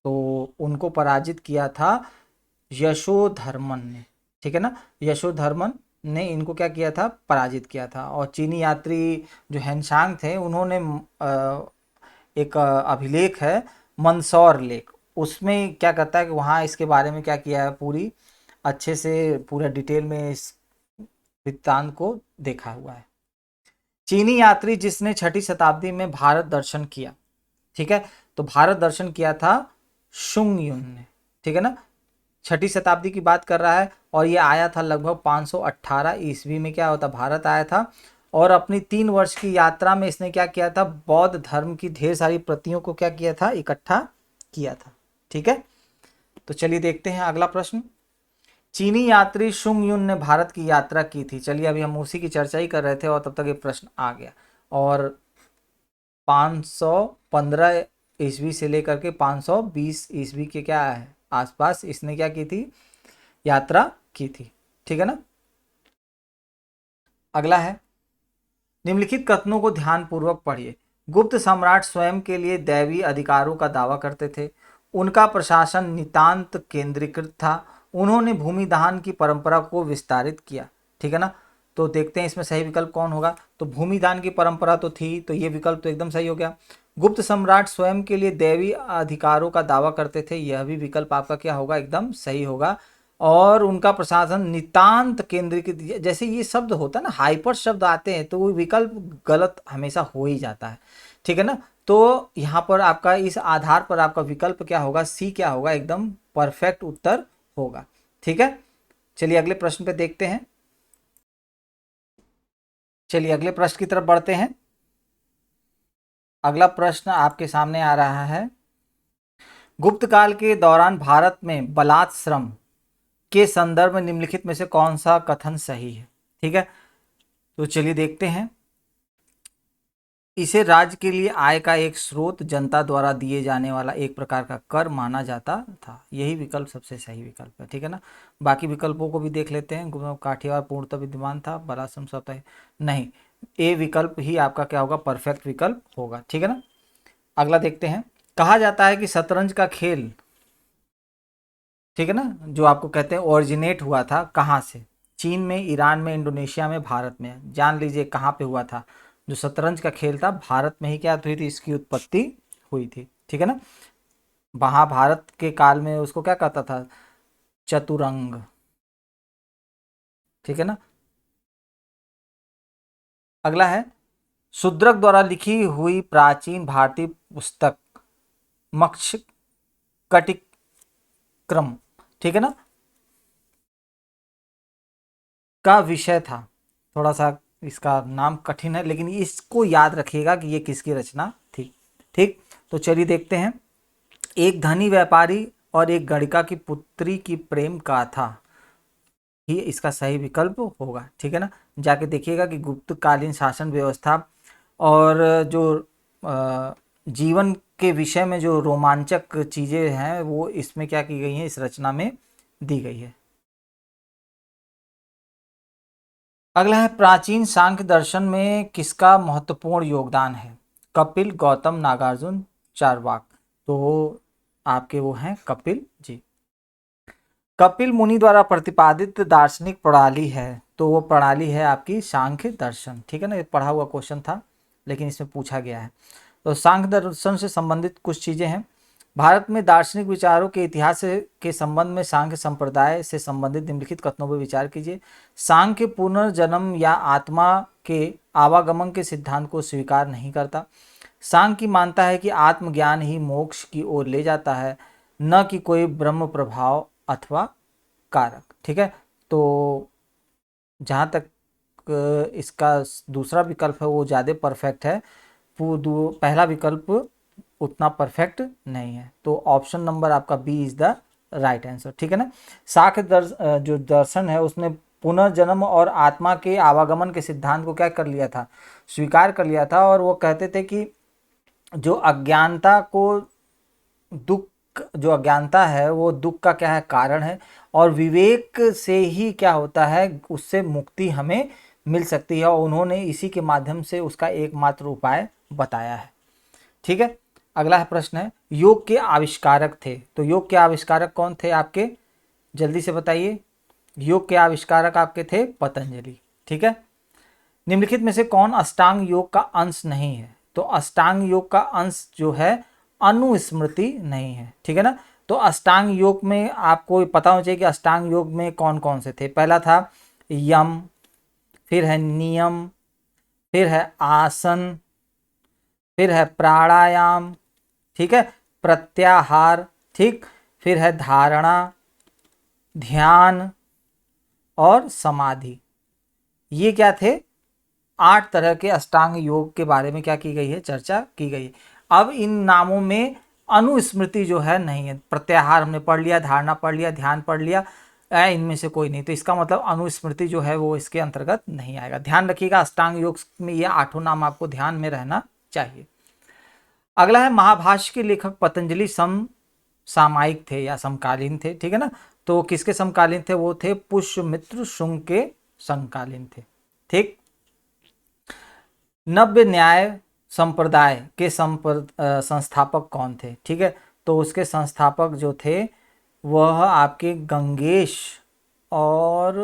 तो उनको पराजित किया था यशोधर्मन ने। ठीक है ना, यशोधर्मन ने इनको क्या किया था? पराजित किया था। और चीनी यात्री जो हैनशांग थे उन्होंने एक अभिलेख है मंदसौर लेख, उसमें क्या करता है कि वहाँ इसके बारे में क्या किया है, पूरी अच्छे से पूरा डिटेल में इस वृत्तांत को देखा हुआ है। चीनी यात्री जिसने 6ठी शताब्दी में भारत दर्शन किया, ठीक है, तो भारत दर्शन किया था शुंग युन ने। ठीक है ना, 6ठी शताब्दी की बात कर रहा है और ये आया था लगभग 518 ईस्वी में क्या होता, भारत आया था। और अपनी 3 वर्ष की यात्रा में इसने क्या किया था? बौद्ध धर्म की ढेर सारी प्रतियों को क्या किया था? इकट्ठा किया था। ठीक है, तो चलिए देखते हैं अगला प्रश्न। चीनी यात्री शुंग युन ने भारत की यात्रा की थी। चलिए अभी हम उसी की चर्चा ही कर रहे थे और तब तक ये प्रश्न आ गया। और 515 ईस्वी से लेकर के 520 ईस्वी के क्या है आसपास इसने क्या की थी? यात्रा की थी। ठीक है ना। अगला है, निम्नलिखित कथनों को ध्यानपूर्वक पढ़िए। गुप्त सम्राट स्वयं के लिए दैवी अधिकारों का दावा करते थे। उनका प्रशासन नितांत केंद्रीकृत था। उन्होंने भूमि दान की परंपरा को विस्तारित किया। ठीक है ना, तो देखते हैं इसमें सही विकल्प कौन होगा। तो भूमि दान की परंपरा तो थी, तो ये विकल्प तो एकदम सही हो गया। गुप्त सम्राट स्वयं के लिए दैवी अधिकारों का दावा करते थे, यह भी विकल्प आपका क्या होगा, एकदम सही होगा। और उनका प्रशासन नितांत केंद्रीकृत, जैसे ये शब्द होता है ना, हाइपर शब्द आते हैं तो वो विकल्प गलत हमेशा हो ही जाता है। ठीक है ना, तो यहाँ पर आपका इस आधार पर आपका विकल्प क्या होगा, सी क्या होगा, एकदम परफेक्ट उत्तर होगा। ठीक है, चलिए अगले प्रश्न पे देखते हैं। चलिए अगले प्रश्न की तरफ बढ़ते हैं। अगला प्रश्न आपके सामने आ रहा है, गुप्त काल के दौरान भारत में बलात् श्रम के संदर्भ में निम्नलिखित में से कौन सा कथन सही है? ठीक है, तो चलिए देखते हैं। इसे राज्य के लिए आय का एक स्रोत, जनता द्वारा दिए जाने वाला एक प्रकार का कर माना जाता था। यही विकल्प सबसे सही विकल्प है। ठीक है ना, बाकी विकल्पों को भी देख लेते हैं। काठियावाड़ पूर्णतः विद्यमान था, बलात् श्रम स्वतः नहीं, ए विकल्प ही आपका क्या होगा, परफेक्ट विकल्प होगा। ठीक है ना, अगला देखते हैं। कहा जाता है कि शतरंज का खेल, ठीक है ना, जो आपको कहते हैं ओरिजिनेट हुआ था कहाँ से, चीन में, ईरान में, इंडोनेशिया में, भारत में। जान लीजिए कहाँ पे हुआ था। जो शतरंज का खेल था भारत में ही क्या हुई थी, इसकी उत्पत्ति हुई थी, ठीक है ना। महाभारत के काल में उसको क्या कहता था, चतुरंग, ठीक है ना। अगला है शूद्रक द्वारा लिखी हुई प्राचीन भारतीय पुस्तक मक्ष कटिक्रम, ठीक है ना, का विषय था। थोड़ा सा इसका नाम कठिन है, लेकिन इसको याद रखिएगा कि ये किसकी रचना थी। ठीक, तो चलिए देखते हैं। एक धनी व्यापारी और एक गणिका की पुत्री की प्रेम गाथा ही इसका सही विकल्प होगा, ठीक है ना। जाके देखिएगा कि गुप्तकालीन शासन व्यवस्था और जो जीवन के विषय में जो रोमांचक चीज़ें हैं वो इसमें क्या की गई हैं, इस रचना में दी गई है। अगला है प्राचीन सांख्य दर्शन में किसका महत्वपूर्ण योगदान है, कपिल, गौतम, नागार्जुन, चार्वाक। तो आपके वो हैं कपिल जी। कपिल मुनि द्वारा प्रतिपादित दार्शनिक प्रणाली है, तो वो प्रणाली है आपकी सांख्य दर्शन, ठीक है ना। ये पढ़ा हुआ क्वेश्चन था लेकिन इसमें पूछा गया है। तो सांख्य दर्शन से संबंधित कुछ चीज़ें हैं। भारत में दार्शनिक विचारों के इतिहास के संबंध में सांख्य संप्रदाय से संबंधित निम्नलिखित कथनों पर विचार कीजिए। सांख्य पुनर्जन्म या आत्मा के आवागमन के सिद्धांत को स्वीकार नहीं करता। सांख्य की मानता है कि आत्मज्ञान ही मोक्ष की ओर ले जाता है, न कि कोई ब्रह्म प्रभाव अथवा कारक, ठीक है। तो जहाँ तक इसका दूसरा विकल्प है वो ज़्यादा परफेक्ट है, पहला विकल्प उतना परफेक्ट नहीं है। तो ऑप्शन नंबर आपका B is the right answer, ठीक है ना। जो दर्शन है उसने पुनर्जन्म और आत्मा के आवागमन के सिद्धांत को क्या कर लिया था, स्वीकार कर लिया था। और वो कहते थे कि जो अज्ञानता को दुख, जो अज्ञानता है वो दुख का क्या है, कारण है, और विवेक से ही क्या होता है, उससे मुक्ति हमें मिल सकती है, और उन्होंने इसी के माध्यम से उसका एकमात्र उपाय बताया है, ठीक है। अगला है प्रश्न है योग के आविष्कारक थे, तो योग के आविष्कारक कौन थे आपके, जल्दी से बताइए। योग के आविष्कारक आपके थे पतंजलि, ठीक है। निम्नलिखित में से कौन अष्टांग योग का अंश नहीं है, तो अष्टांग योग का अंश जो है अनुस्मृति नहीं है, ठीक है ना। तो अष्टांग योग में आपको पता होना चाहिए कि अष्टांग योग में कौन कौन से थे। पहला था यम, फिर है नियम, फिर है आसन, फिर है प्राणायाम, ठीक है, प्रत्याहार, ठीक, फिर है धारणा, ध्यान और समाधि। ये क्या थे, 8 तरह के अष्टांग योग के बारे में क्या की गई है, चर्चा की गई है। अब इन नामों में अनुस्मृति जो है नहीं है। प्रत्याहार हमने पढ़ लिया, धारणा पढ़ लिया, ध्यान पढ़ लिया, इनमें से कोई नहीं, तो इसका मतलब अनुस्मृति जो है वो इसके अंतर्गत नहीं आएगा। ध्यान रखिएगा अष्टांग योग में ये 8 नाम आपको ध्यान में रहना चाहिए। अगला है महाभाष्य के लेखक पतंजलि समसामयिक थे या समकालीन थे, ठीक है ना। तो किसके समकालीन थे, वो थे पुष्यमित्र शुंग के समकालीन थे, ठीक। नव्य न्याय संप्रदाय के संस्थापक कौन थे, ठीक है। तो उसके संस्थापक जो थे वह आपके गंगेश और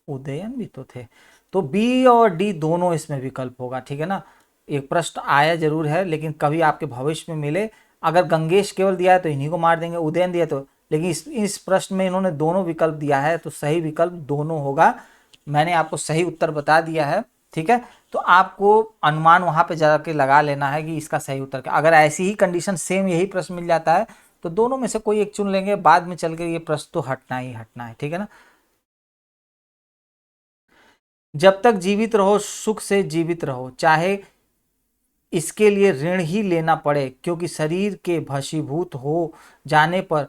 उदयन भी तो थे। तो बी और डी दोनों इसमें विकल्प होगा, ठीक है ना। एक प्रश्न आया जरूर है लेकिन कभी आपके भविष्य में मिले, अगर गंगेश केवल दिया है तो इन्हीं को मार देंगे, उदयन दिया तो, लेकिन इस प्रश्न में इन्होंने दोनों विकल्प दिया है तो सही विकल्प दोनों होगा। मैंने आपको सही उत्तर बता दिया है, ठीक है। तो आपको अनुमान वहां पे जाके लगा लेना है कि इसका सही उत्तर क्या। अगर ऐसी ही कंडीशन सेम यही प्रश्न मिल जाता है तो दोनों में से कोई एक चुन लेंगे, बाद में चल के ये प्रश्न तो हटना ही हटना है, ठीक है ना। जब तक जीवित रहो सुख से जीवित रहो, चाहे इसके लिए ऋण ही लेना पड़े, क्योंकि शरीर के भस्मीभूत हो जाने पर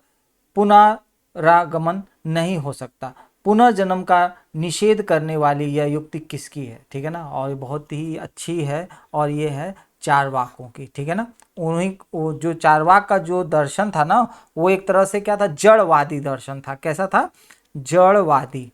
पुनरागमन नहीं हो सकता। पुनर्जन्म का निषेध करने वाली यह युक्ति किसकी है, ठीक है ना। और बहुत ही अच्छी है और ये है चारवाकों की, ठीक है ना। उन्हीं वो जो चारवाक का जो दर्शन था ना वो एक तरह से क्या था, जड़वादी दर्शन था। कैसा था, जड़वादी,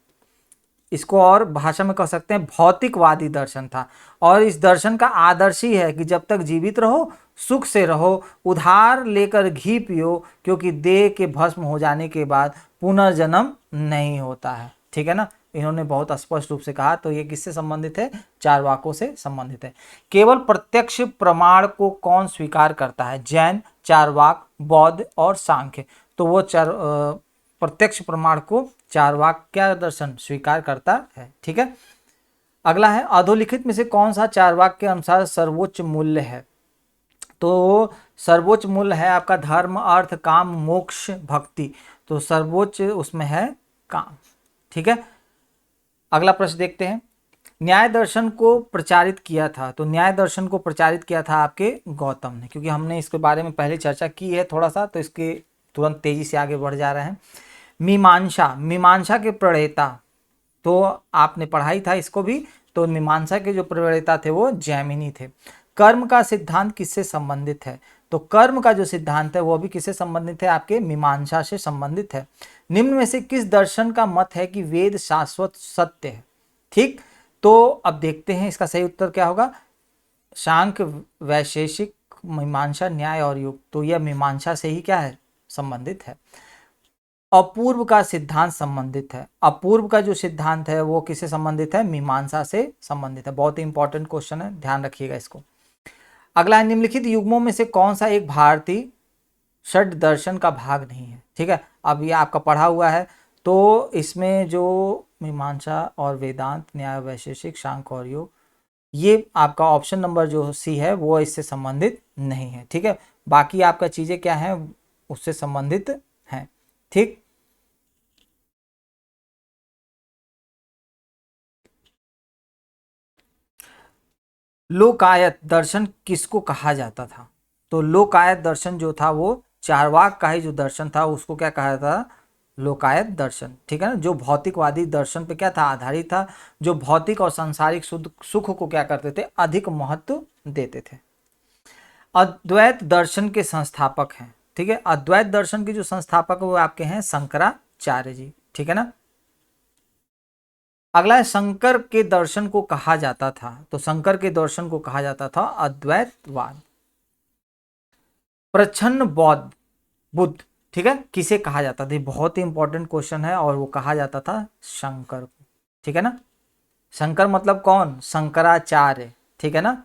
इसको और भाषा में कह सकते हैं भौतिकवादी दर्शन था। और इस दर्शन का आदर्श ही है कि जब तक जीवित रहो सुख से रहो, उधार लेकर घी पियो, क्योंकि देह के भस्म हो जाने के बाद पुनर्जन्म नहीं होता है। ठीक है ना, इन्होंने बहुत स्पष्ट रूप से कहा। तो ये किससे संबंधित है? चारवाकों से संबंधित है। केवल प्रत्यक्ष प्रमाण को कौन स्वीकार करता है? जैन, चारवाक, बौद्ध और सांख्य। तो वो प्रत्यक्ष प्रमाण को चारवाक क्या दर्शन स्वीकार करता है। ठीक है, अगला है अधोलिखित में से कौन सा चारवाक के अनुसार सर्वोच्च मूल्य है? तो सर्वोच्च मूल्य है आपका धर्म, अर्थ, काम, मोक्ष, भक्ति। तो सर्वोच्च उसमें है काम। ठीक है, अगला प्रश्न देखते हैं। न्याय दर्शन को प्रचारित किया था, तो न्याय दर्शन को प्रचारित किया था आपके गौतम ने, क्योंकि हमने इसके बारे में पहले चर्चा की है थोड़ा सा, तो इसके तुरंत तेजी से आगे बढ़ जा रहे हैं। मीमांसा, मीमांसा के प्रणेता, तो आपने पढ़ाई था इसको भी। तो मीमांसा के जो प्रणेता थे वो जैमिनी थे। कर्म का सिद्धांत किससे संबंधित है? तो कर्म का जो सिद्धांत है वो भी किससे संबंधित है? आपके मीमांसा से संबंधित है। निम्न में से किस दर्शन का मत है कि वेद शाश्वत सत्य है? ठीक, तो अब देखते हैं इसका सही उत्तर क्या होगा। सांख्य, वैशेषिक, मीमांसा, न्याय और योग। तो यह मीमांसा से ही क्या है? संबंधित है। अपूर्व का सिद्धांत संबंधित है। अपूर्व का जो सिद्धांत है वो किससे संबंधित है? मीमांसा से संबंधित है। बहुत ही इंपॉर्टेंट क्वेश्चन है, ध्यान रखिएगा इसको। अगला है निम्नलिखित युग्मों में से कौन सा एक भारतीय षड दर्शन का भाग नहीं है? ठीक है, अब ये आपका पढ़ा हुआ है। तो इसमें जो मीमांसा और वेदांत, न्याय, वैशेषिक, सांख्य और योग, ये आपका ऑप्शन नंबर जो सी है वो इससे संबंधित नहीं है। ठीक है, बाकी आपका चीजें क्या है उससे संबंधित हैं। ठीक, लोकायत दर्शन किसको कहा जाता था? तो लोकायत दर्शन जो था वो चारवाक का ही जो दर्शन था उसको क्या कहा था? लोकायत दर्शन। ठीक है ना, जो भौतिकवादी दर्शन पे क्या था? आधारित था, जो भौतिक और सांसारिक सुख को क्या करते थे? अधिक महत्व देते थे। अद्वैत दर्शन के संस्थापक हैं। ठीक है, अद्वैत दर्शन के जो संस्थापक वो आपके हैं शंकराचार्य जी। ठीक है ना, अगला है शंकर के दर्शन को कहा जाता था। तो शंकर के दर्शन को कहा जाता था अद्वैतवाद। प्रच्छन्न बौद्ध बुद्ध, ठीक है, किसे कहा जाता था? बहुत ही इंपॉर्टेंट क्वेश्चन है, और वो कहा जाता था शंकर को। ठीक है ना, शंकर मतलब कौन? शंकराचार्य। ठीक है ना,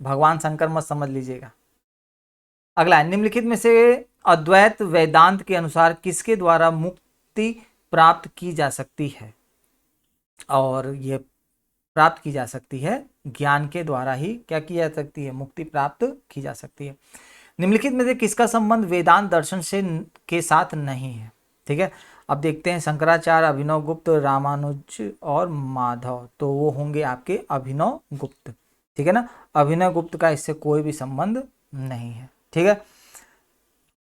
भगवान शंकर मत समझ लीजिएगा। अगला है निम्नलिखित में से अद्वैत वेदांत के अनुसार किसके द्वारा मुक्ति प्राप्त की जा सकती है? और ये प्राप्त की जा सकती है ज्ञान के द्वारा ही क्या की जा सकती है? मुक्ति प्राप्त की जा सकती है। निम्नलिखित में से किसका संबंध वेदांत दर्शन से के साथ नहीं है? ठीक है, अब देखते हैं शंकराचार्य, अभिनव गुप्त, रामानुज और माधव। तो वो होंगे आपके अभिनव गुप्त। ठीक है ना, अभिनव गुप्त का इससे कोई भी संबंध नहीं है। ठीक है,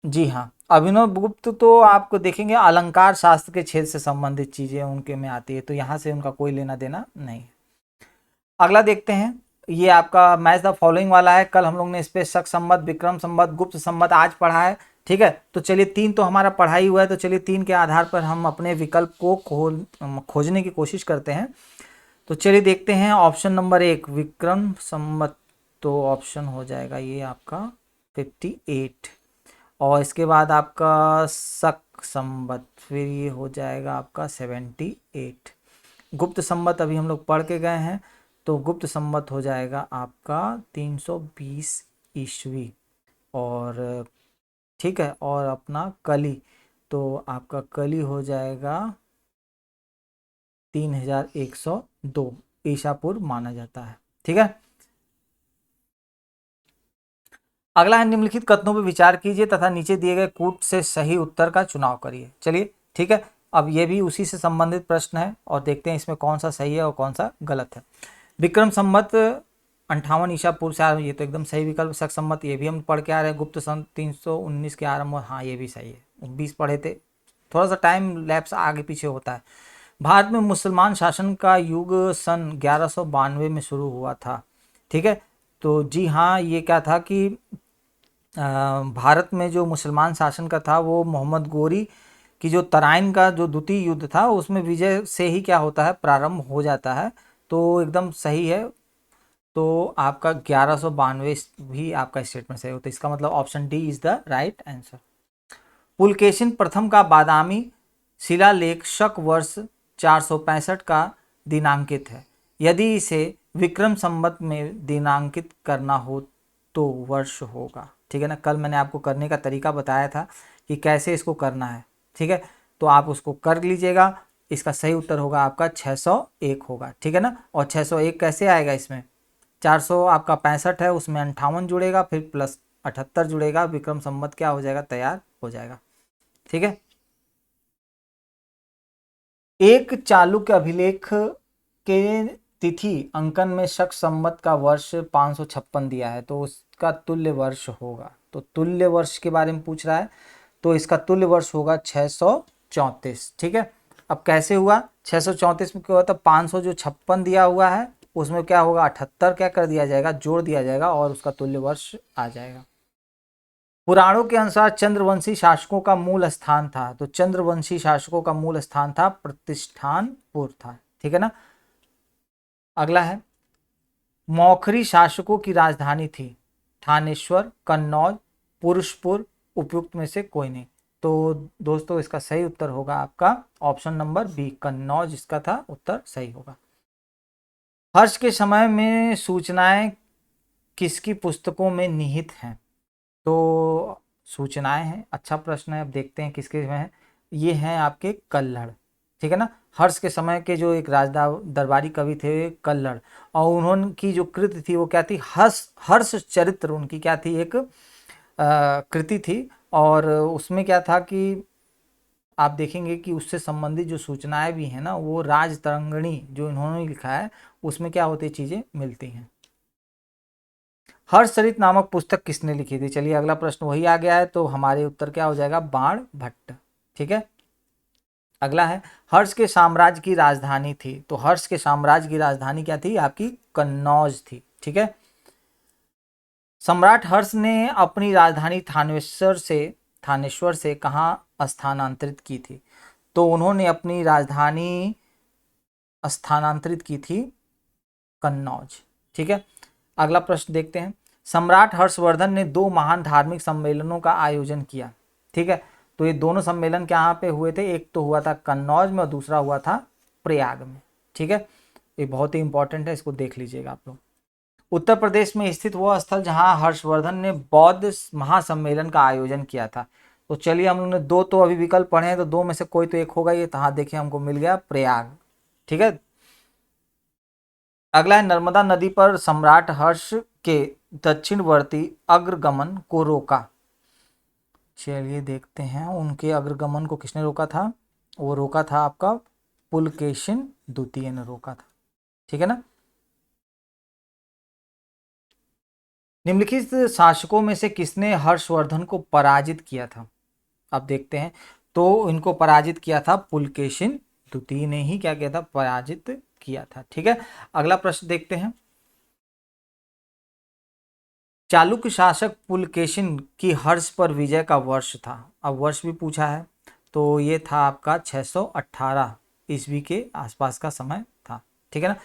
जी हाँ, अभिनव गुप्त तो आपको देखेंगे अलंकार शास्त्र के क्षेत्र से संबंधित चीजें उनके में आती है, तो यहाँ से उनका कोई लेना देना नहीं है। अगला देखते हैं, ये आपका मैच द फॉलोइंग वाला है। कल हम लोग ने इस पे शक संमत, विक्रम संमत, गुप्त संमत आज पढ़ा है। ठीक है, तो चलिए तीन तो हमारा पढ़ा ही हुआ है, तो चलिए तीन के आधार पर हम अपने विकल्प को खोजने की कोशिश करते हैं। तो चलिए देखते हैं ऑप्शन नंबर 1 विक्रम संमत, तो ऑप्शन हो जाएगा ये आपका 58, और इसके बाद आपका शक संवत, फिर ये हो जाएगा आपका 78। गुप्त संवत अभी हम लोग पढ़ के गए हैं, तो गुप्त संवत हो जाएगा आपका 320 ईस्वी। और ठीक है, और अपना कली, तो आपका कली हो जाएगा 3102 ईसा पूर्व माना जाता है। ठीक है, अगला है निम्नलिखित कथनों पर विचार कीजिए तथा नीचे दिए गए कूट से सही उत्तर का चुनाव करिए। चलिए ठीक है, अब ये भी उसी से संबंधित प्रश्न है, और देखते हैं इसमें कौन सा सही है और कौन सा गलत है। विक्रम संवत 58 ईसा पूर्व से ये तो एकदम सही विकल्प। शक संवत ये भी हम पढ़ के आ रहे हैं। गुप्त सन 319 के आरंभ, हाँ ये भी सही है। 20 पढ़े थे, थोड़ा सा टाइम लैप्स आगे पीछे होता है। भारत में मुसलमान शासन का युग सन 1192 में शुरू हुआ था। ठीक है, तो जी हाँ, ये क्या था कि भारत में जो मुसलमान शासन का था वो मोहम्मद गोरी कि जो तराइन का जो द्वितीय युद्ध था उसमें विजय से ही क्या होता है, प्रारंभ हो जाता है। तो एकदम सही है। तो आपका 1192 भी आपका स्टेटमेंट सही होता है। इसका मतलब option D is the right answer. Pulakeshin प्रथम का बादामी शिलालेख शक वर्ष 465 का दिनांकित है। यदि इसे विक्रम संवत में दिनांकित करना हो तो वर्ष होगा। ठीक है ना, कल मैंने आपको करने का तरीका बताया था कि कैसे इसको करना है। ठीक है, तो आप उसको कर लीजिएगा। इसका सही उत्तर होगा आपका 601 होगा। ठीक है ना, और 601 कैसे आएगा, इसमें 400 आपका 65 है, उसमें 58 जुड़ेगा, फिर प्लस 78 जुड़ेगा, विक्रम संवत क्या हो जाएगा, तैयार हो जाएगा। ठीक है, एक चालुक्य अभिलेख के तिथि अंकन में शक संवत का वर्ष 556 दिया है, तो उसका तुल्य वर्ष होगा। तो तुल्य वर्ष के बारे में पूछ रहा है, तो इसका तुल्य वर्ष होगा 634। ठीक है, अब कैसे हुआ, 634 में क्या होता है, 500 जो 56 दिया हुआ है उसमें क्या होगा, 78 क्या कर दिया जाएगा, जोड़ दिया जाएगा और उसका तुल्य वर्ष आ जाएगा। पुराणों के अनुसार चंद्रवंशी शासकों का मूल स्थान था, तो चंद्रवंशी शासकों का मूल स्थान था प्रतिष्ठानपुर था। ठीक है ना, अगला है मौखरी शासकों की राजधानी थी थानेश्वर, कन्नौज, पुरुषपुर, उपयुक्त में से कोई नहीं। तो दोस्तों इसका सही उत्तर होगा आपका ऑप्शन नंबर बी, कन्नौज इसका था उत्तर सही होगा। हर्ष के समय में सूचनाएं किसकी पुस्तकों में निहित हैं, तो सूचनाएं हैं, अच्छा प्रश्न है। अब देखते हैं किसके में है, ये हैं आपके कल्हड़। ठीक है ना, हर्ष के समय के जो एक राजदा दरबारी कवि थे कल्हड़, और उन्होंने की जो कृति थी वो क्या थी, हर्ष हर्ष चरित्र उनकी क्या थी, एक कृति थी। और उसमें क्या था कि आप देखेंगे कि उससे संबंधित जो सूचनाएं भी हैं ना, वो राजतरंगिणी जो इन्होंने लिखा है उसमें क्या होती चीजें मिलती हैं। हर्षचरित नामक पुस्तक किसने लिखी थी, चलिए अगला प्रश्न वही आ गया है, तो हमारे उत्तर क्या हो जाएगा, बाण भट्ट। ठीक है, अगला है हर्ष के साम्राज्य की राजधानी थी, तो हर्ष के साम्राज्य की राजधानी क्या थी, आपकी कन्नौज थी। ठीक है, सम्राट हर्ष ने अपनी राजधानी थानेश्वर से कहाँ स्थानांतरित की थी, तो उन्होंने अपनी राजधानी स्थानांतरित की थी कन्नौज। ठीक है, अगला प्रश्न देखते हैं। सम्राट हर्षवर्धन ने 2 महान धार्मिक सम्मेलनों का आयोजन किया। ठीक है, तो ये दोनों सम्मेलन कहाँ पे हुए थे, एक तो हुआ था कन्नौज में और दूसरा हुआ था प्रयाग में। ठीक है, ये बहुत ही इंपॉर्टेंट है, इसको देख लीजिएगा आप लोग। उत्तर प्रदेश में स्थित वह स्थल जहां हर्षवर्धन ने बौद्ध महासम्मेलन का आयोजन किया था, तो चलिए हम लोग ने दो तो अभी विकल्प पढ़े हैं, तो दो में से कोई तो एक होगा, ये हाँ देखिए हमको मिल गया प्रयाग। ठीक है, अगला है नर्मदा नदी पर सम्राट हर्ष के दक्षिणवर्ती अग्रगमन को रोका। चलिए देखते हैं उनके अग्रगमन को किसने रोका था, वो रोका था आपका पुलकेशिन द्वितीय ने रोका था। ठीक है ना, निम्नलिखित शासकों में से किसने हर्षवर्धन को पराजित किया था, अब देखते हैं। तो इनको पराजित किया था पुलकेशिन द्वितीय ने ही क्या किया था, पराजित किया था। ठीक है, अगला प्रश्न देखते हैं। चालुक्य शासक पुलकेशिन की हर्ष पर विजय का वर्ष था, अब वर्ष भी पूछा है, तो ये था आपका 618 ईस्वी के आसपास का समय था। ठीक है ना,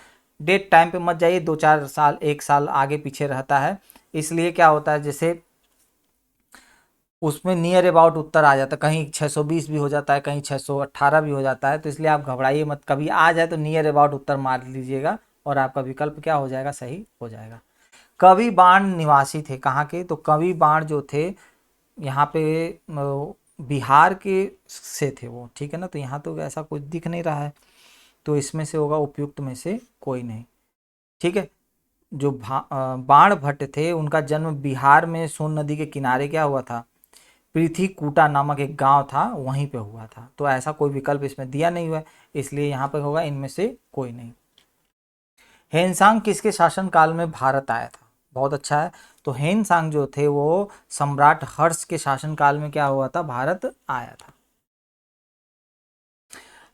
डेट टाइम पे मत जाइए, 2-4 साल 1 साल आगे पीछे रहता है, इसलिए क्या होता है जैसे उसमें नियर अबाउट उत्तर आ जाता है, कहीं 620 भी हो जाता है, कहीं 618 भी हो जाता है, तो इसलिए आप घबराइए मत, कभी आ जाए तो नियर अबाउट उत्तर मार लीजिएगा और आपका विकल्प क्या हो जाएगा, सही हो जाएगा। कवि बाण निवासी थे कहाँ के, तो कवि बाण जो थे यहाँ पे बिहार के से थे वो। ठीक है ना, तो यहाँ तो ऐसा कुछ दिख नहीं रहा है, तो इसमें से होगा उपयुक्त में से कोई नहीं। ठीक है, जो बाण भट्ट थे उनका जन्म बिहार में सोन नदी के किनारे क्या हुआ था, पृथ्वीकूटा नामक एक गांव था वहीं पे हुआ था, तो ऐसा कोई विकल्प इसमें दिया नहीं हुआ है, इसलिए यहाँ पे होगा इनमें से कोई नहीं। हेनसांग किसके शासन काल में भारत आया था, बहुत अच्छा है, तो हेनसांग जो थे वो सम्राट हर्ष के शासन काल में क्या हुआ था, भारत आया था।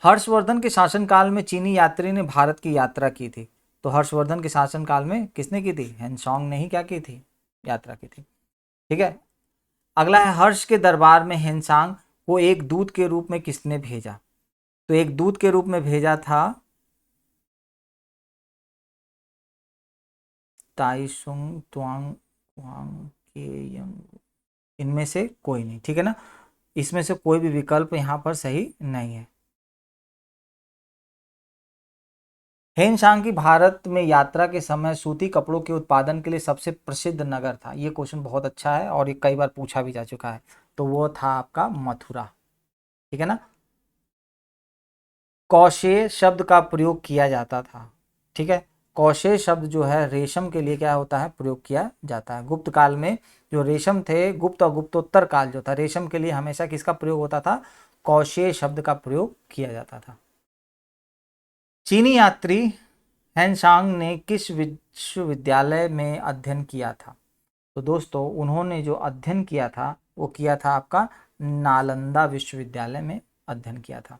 हर्षवर्धन के शासन काल में चीनी यात्री ने भारत की यात्रा की थी, तो हर्षवर्धन के शासन काल में किसने की थी, हेनसांग ने ही क्या की थी, यात्रा की थी। ठीक है, अगला है हर्ष के दरबार में हेनसांग को एक दूत के रूप में किसने भेजा? तो एक दूत के रूप में भेजा था ताइसुंग त्वांग क्वांग केयंग, इनमें से कोई नहीं, ठीक है ना, इसमें से कोई भी विकल्प यहाँ पर सही नहीं है। हेनसांग की भारत में यात्रा के समय सूती कपड़ों के उत्पादन के लिए सबसे प्रसिद्ध नगर था। ये क्वेश्चन बहुत अच्छा है और ये कई बार पूछा भी जा चुका है। तो वो था आपका मथुरा, ठीक है ना। कौशे शब्द का प्रयोग किया जाता था, ठीक है। कौशे शब्द जो है रेशम के लिए क्या होता है, प्रयोग किया जाता है। गुप्त काल में जो रेशम थे, गुप्त और गुप्तोत्तर काल जो था, रेशम के लिए हमेशा किसका प्रयोग होता था, कौशे शब्द का प्रयोग किया जाता था। चीनी यात्री हेनसांग ने किस विश्वविद्यालय में अध्ययन किया था? तो दोस्तों उन्होंने जो अध्ययन किया था वो किया था आपका नालंदा विश्वविद्यालय में अध्ययन किया था।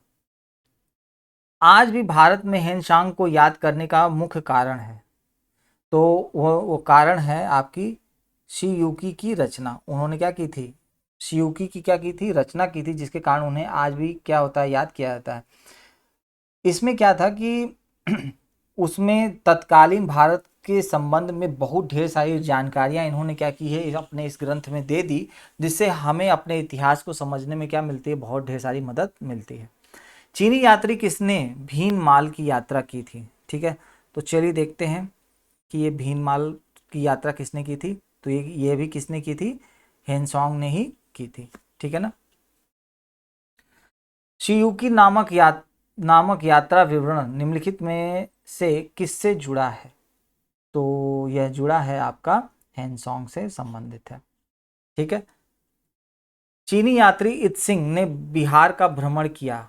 आज भी भारत में हेनसांग को याद करने का मुख्य कारण है, तो वो कारण है आपकी शियुकी की रचना। उन्होंने क्या की थी, शियुकी की क्या की थी, रचना की थी, जिसके कारण उन्हें आज भी क्या होता है, याद किया जाता है। इसमें क्या था कि उसमें तत्कालीन भारत के संबंध में बहुत ढेर सारी जानकारियां इन्होंने क्या की है, अपने इस ग्रंथ में दे दी, जिससे हमें अपने इतिहास को समझने में क्या मिलती है, बहुत ढेर सारी मदद मिलती है। चीनी यात्री किसने भीनमाल की यात्रा की थी? ठीक है, तो चलिए देखते हैं कि ये भीनमाल की यात्रा किसने की थी। तो ये भी किसने की थी, हेनसोंग ने ही की थी, ठीक है ना। शियुकी नामक यात्रा विवरण निम्नलिखित में से किससे जुड़ा है? तो यह जुड़ा है आपका हेनसोंग से संबंधित है, ठीक है। चीनी यात्री इत्सिंग ने बिहार का भ्रमण किया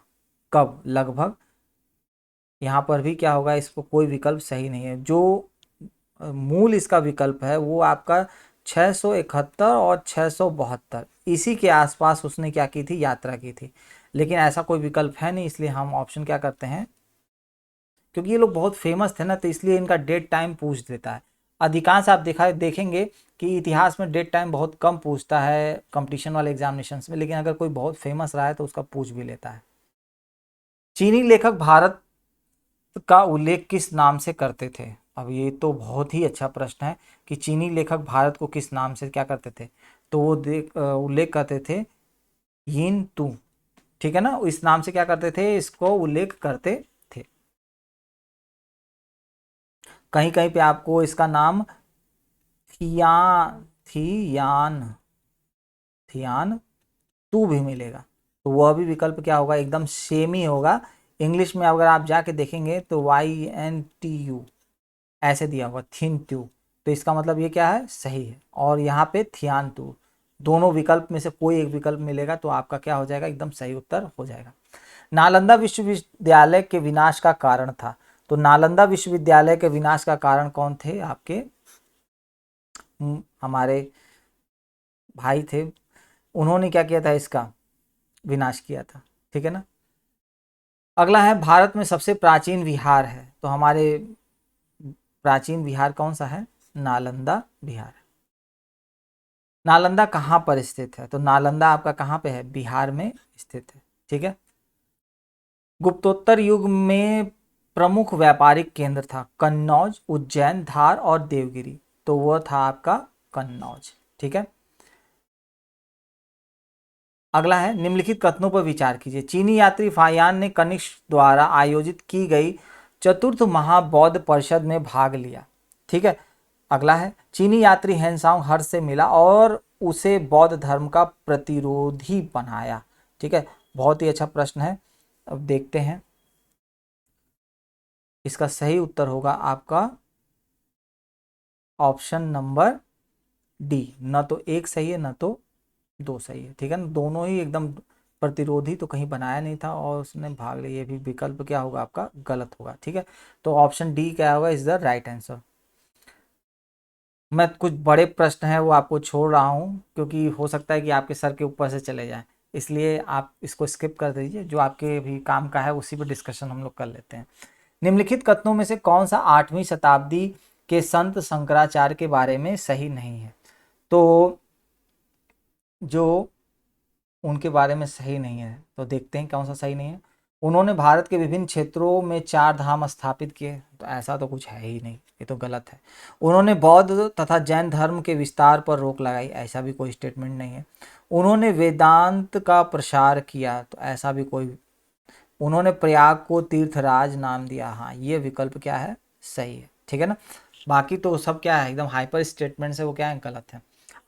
कब, लगभग? यहाँ पर भी क्या होगा, इसको कोई विकल्प सही नहीं है। जो मूल इसका विकल्प है वो आपका 671 और 672 इसी के आसपास उसने क्या की थी, यात्रा की थी। लेकिन ऐसा कोई विकल्प है नहीं, इसलिए हम ऑप्शन क्या करते हैं, क्योंकि ये लोग बहुत फेमस थे ना, तो इसलिए इनका डेट टाइम पूछ देता है। अधिकांश आप देखेंगे कि इतिहास में डेट टाइम बहुत कम पूछता है कंपटीशन वाले एग्जामिनेशंस में, लेकिन अगर कोई बहुत फेमस रहा है तो उसका पूछ भी लेता है। चीनी लेखक भारत का उल्लेख किस नाम से करते थे? अब ये तो बहुत ही अच्छा प्रश्न है कि चीनी लेखक भारत को किस नाम से क्या करते थे। तो वो उल्लेख करते थे यिन तू, ठीक है ना, इस नाम से क्या करते थे, इसको उल्लेख करते थे। कहीं कहीं पे आपको इसका नाम थिया थियान थियान तू भी मिलेगा। तो वह भी विकल्प क्या होगा, एकदम सेम ही होगा। इंग्लिश में अगर आप जाके देखेंगे तो YNTU ऐसे दिया होगा, थिन ट्यू। तो इसका मतलब ये क्या है, सही है। और यहाँ पे थियान टू, दोनों विकल्प में से कोई एक विकल्प मिलेगा तो आपका क्या हो जाएगा, एकदम सही उत्तर हो जाएगा। नालंदा विश्वविद्यालय के विनाश का कारण था। तो नालंदा विश्वविद्यालय के विनाश का कारण कौन थे, आपके हमारे भाई थे, उन्होंने क्या किया था, इसका विनाश किया था, ठीक है ना। अगला है भारत में सबसे प्राचीन विहार है। तो हमारे प्राचीन विहार कौन सा है, नालंदा विहार। नालंदा कहाँ पर स्थित है? तो नालंदा आपका कहाँ पे है, बिहार में स्थित है, ठीक है। गुप्तोत्तर युग में प्रमुख व्यापारिक केंद्र था कन्नौज, उज्जैन, धार और देवगिरी। तो वह था आपका कन्नौज, ठीक है। अगला है निम्नलिखित कथनों पर विचार कीजिए। चीनी यात्री फायान ने कनिष्क द्वारा आयोजित की गई चतुर्थ महाबौद्ध परिषद में भाग लिया, ठीक है। अगला है चीनी यात्री हेनसांग हर्ष से मिला और उसे बौद्ध धर्म का प्रतिरोधी बनाया, ठीक है। बहुत ही अच्छा प्रश्न है। अब देखते हैं, इसका सही उत्तर होगा आपका ऑप्शन नंबर डी। न तो एक सही है, न तो दो सही है, ठीक है ना, दोनों ही एकदम प्रतिरोधी तो कहीं बनाया नहीं था और उसने भाग लिया, ये भी विकल्प क्या होगा आपका, गलत होगा, ठीक है। तो ऑप्शन डी क्या होगा, इज द राइट आंसर। मैं कुछ बड़े प्रश्न हैं वो आपको छोड़ रहा हूँ, क्योंकि हो सकता है कि आपके सर के ऊपर से चले जाएं, इसलिए आप इसको स्किप कर दीजिए। जो आपके भी काम का है उसी पर डिस्कशन हम लोग कर लेते हैं। निम्नलिखित कथनों में से कौन सा 8वीं शताब्दी के संत शंकराचार्य के बारे में सही नहीं है? तो जो उनके बारे में सही नहीं है। तो देखते हैं कौन सा सही नहीं है। उन्होंने भारत के विभिन्न क्षेत्रों में 4 धाम स्थापित किए, तो ऐसा तो कुछ है ही नहीं, ये तो गलत है। उन्होंने बौद्ध तथा जैन धर्म के विस्तार पर रोक लगाई, ऐसा भी कोई स्टेटमेंट नहीं है। उन्होंने वेदांत का प्रसार किया, तो ऐसा भी कोई। उन्होंने प्रयाग को तीर्थराज नाम दिया, हाँ ये विकल्प क्या है, सही है, ठीक है ना। बाकी तो सब क्या है, एकदम हाइपर स्टेटमेंट से वो क्या है, गलत है।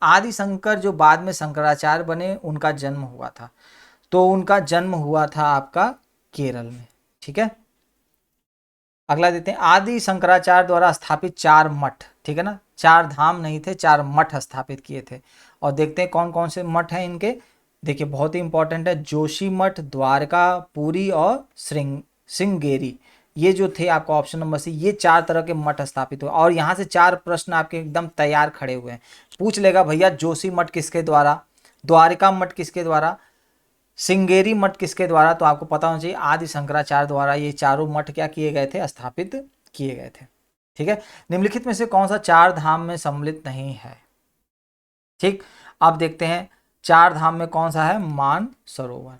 आदि शंकर जो बाद में शंकराचार्य बने, उनका जन्म हुआ था, तो उनका जन्म हुआ था आपका केरल में, ठीक है। अगला देते हैं, आदि शंकराचार्य द्वारा स्थापित 4 मठ, ठीक है ना, 4 धाम नहीं थे, 4 मठ स्थापित किए थे। और देखते हैं कौन कौन से मठ हैं इनके। देखिए बहुत ही इंपॉर्टेंट है, जोशी मठ, द्वारका, पुरी और श्रृंगेरी, ये जो थे आपका ऑप्शन नंबर सी, ये 4 तरह के मठ स्थापित हुए। और यहाँ से 4 प्रश्न आपके एकदम तैयार खड़े हुए हैं। पूछ लेगा भैया जोशी मठ किसके द्वारा, द्वारका मठ किसके द्वारा, श्रृंगेरी मठ किसके द्वारा, तो आपको पता होना चाहिए आदि शंकराचार्य द्वारा ये चारों मठ क्या किए गए थे, स्थापित किए गए थे, ठीक है। निम्नलिखित में से कौन सा 4 धाम में सम्मिलित नहीं है, ठीक। अब देखते हैं 4 धाम में कौन सा है, मान सरोवर,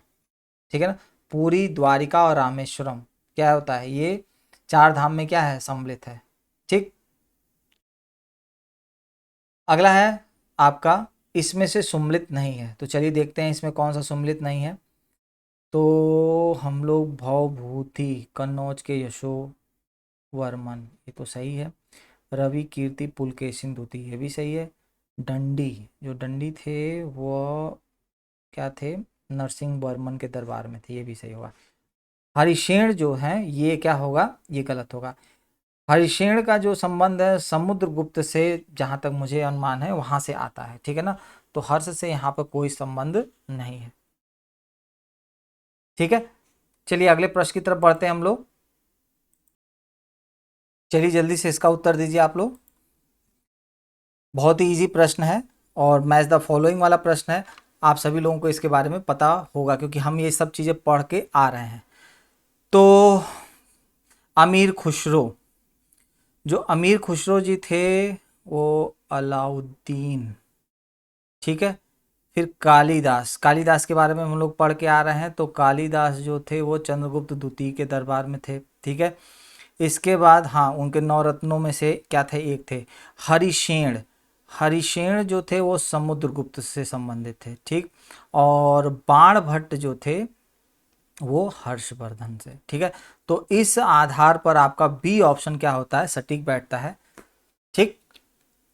ठीक है ना। पूरी, द्वारिका और रामेश्वरम क्या होता है, ये 4 धाम में क्या है, सम्मिलित है, ठीक। अगला है आपका, इसमें से सम्मिलित नहीं है, तो चलिए देखते हैं इसमें कौन सा सम्मिलित नहीं है। तो हम लोग भवभूति, कन्नौज के यशोवर्मन, ये तो सही है। रवि, कीर्ति, पुलकेशिन द्वितीय, ये भी सही है। दंडी, जो दंडी थे वो क्या थे, नरसिंह वर्मन के दरबार में थे, ये भी सही होगा। हरिशेण जो है ये क्या होगा, ये गलत होगा। हरिशेण का जो संबंध है समुद्रगुप्त से, जहाँ तक मुझे अनुमान है वहाँ से आता है, ठीक है ना। तो हर्ष से यहाँ पर कोई संबंध नहीं है, ठीक है। चलिए अगले प्रश्न की तरफ बढ़ते हैं हम लोग। चलिए जल्दी से इसका उत्तर दीजिए आप लोग। बहुत ही इजी प्रश्न है और मैच द फॉलोइंग वाला प्रश्न है। आप सभी लोगों को इसके बारे में पता होगा क्योंकि हम ये सब चीज़ें पढ़ के आ रहे हैं। तो अमीर खुसरो, जो अमीर खुसरो जी थे वो अलाउद्दीन, ठीक है। फिर कालिदास, कालिदास के बारे में हम लोग पढ़ के आ रहे हैं, तो कालिदास जो थे वो चंद्रगुप्त द्वितीय के दरबार में थे, ठीक है। इसके बाद हाँ उनके 9 रत्नों में से क्या थे, एक थे हरिशेण। हरिशेण जो थे वो समुद्रगुप्त से संबंधित थे, ठीक। और बाण भट्ट जो थे वो हर्षवर्धन से, ठीक है। तो इस आधार पर आपका बी ऑप्शन क्या होता है, सटीक बैठता है, ठीक।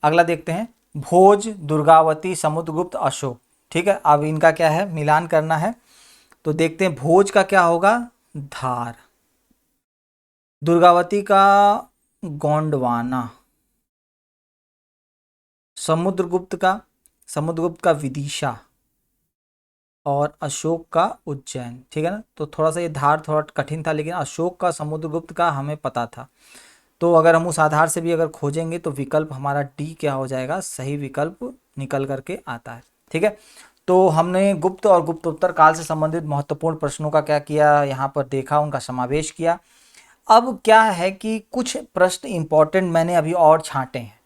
अगला देखते हैं, भोज, दुर्गावती, समुद्रगुप्त, अशोक, ठीक है। अब इनका क्या है, मिलान करना है। तो देखते हैं भोज का क्या होगा, धार, दुर्गावती का गोंडवाना, समुद्रगुप्त का विदिशा और अशोक का उज्जैन, ठीक है ना। तो थोड़ा सा ये धार थोड़ा कठिन था, लेकिन अशोक का समुद्रगुप्त का हमें पता था। तो अगर हम उस आधार से भी अगर खोजेंगे तो विकल्प हमारा डी क्या हो जाएगा, सही विकल्प निकल करके आता है, ठीक है। तो हमने गुप्त और गुप्तोत्तर काल से संबंधित महत्वपूर्ण प्रश्नों का क्या किया, यहाँ पर देखा, उनका समावेश किया। अब क्या है कि कुछ प्रश्न इंपॉर्टेंट मैंने अभी और छांटे हैं।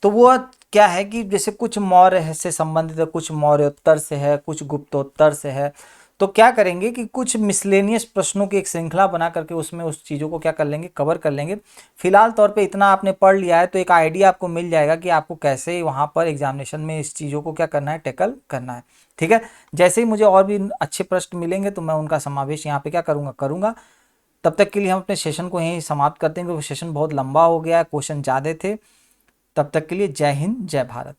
तो वो क्या है कि जैसे कुछ मौर्य से संबंधित है, कुछ मौर्योत्तर से है, कुछ गुप्तोत्तर से है। तो क्या करेंगे कि कुछ मिसलेनियस प्रश्नों की एक श्रृंखला बना करके उसमें उस चीज़ों को क्या कर लेंगे, कवर कर लेंगे। फिलहाल तौर पे इतना आपने पढ़ लिया है तो एक आइडिया आपको मिल जाएगा कि आपको कैसे वहाँ पर एग्जामिनेशन में इस चीज़ों को क्या करना है, टैकल करना है, ठीक है। जैसे ही मुझे और भी अच्छे प्रश्न मिलेंगे तो मैं उनका समावेश यहाँ पे क्या करूँगा। तब तक के लिए हम अपने सेशन को यहीं समाप्त करते हैं क्योंकि सेशन बहुत लंबा हो गया है, क्वेश्चन ज़्यादा थे। तब तक के लिए जय हिंद, जय भारत।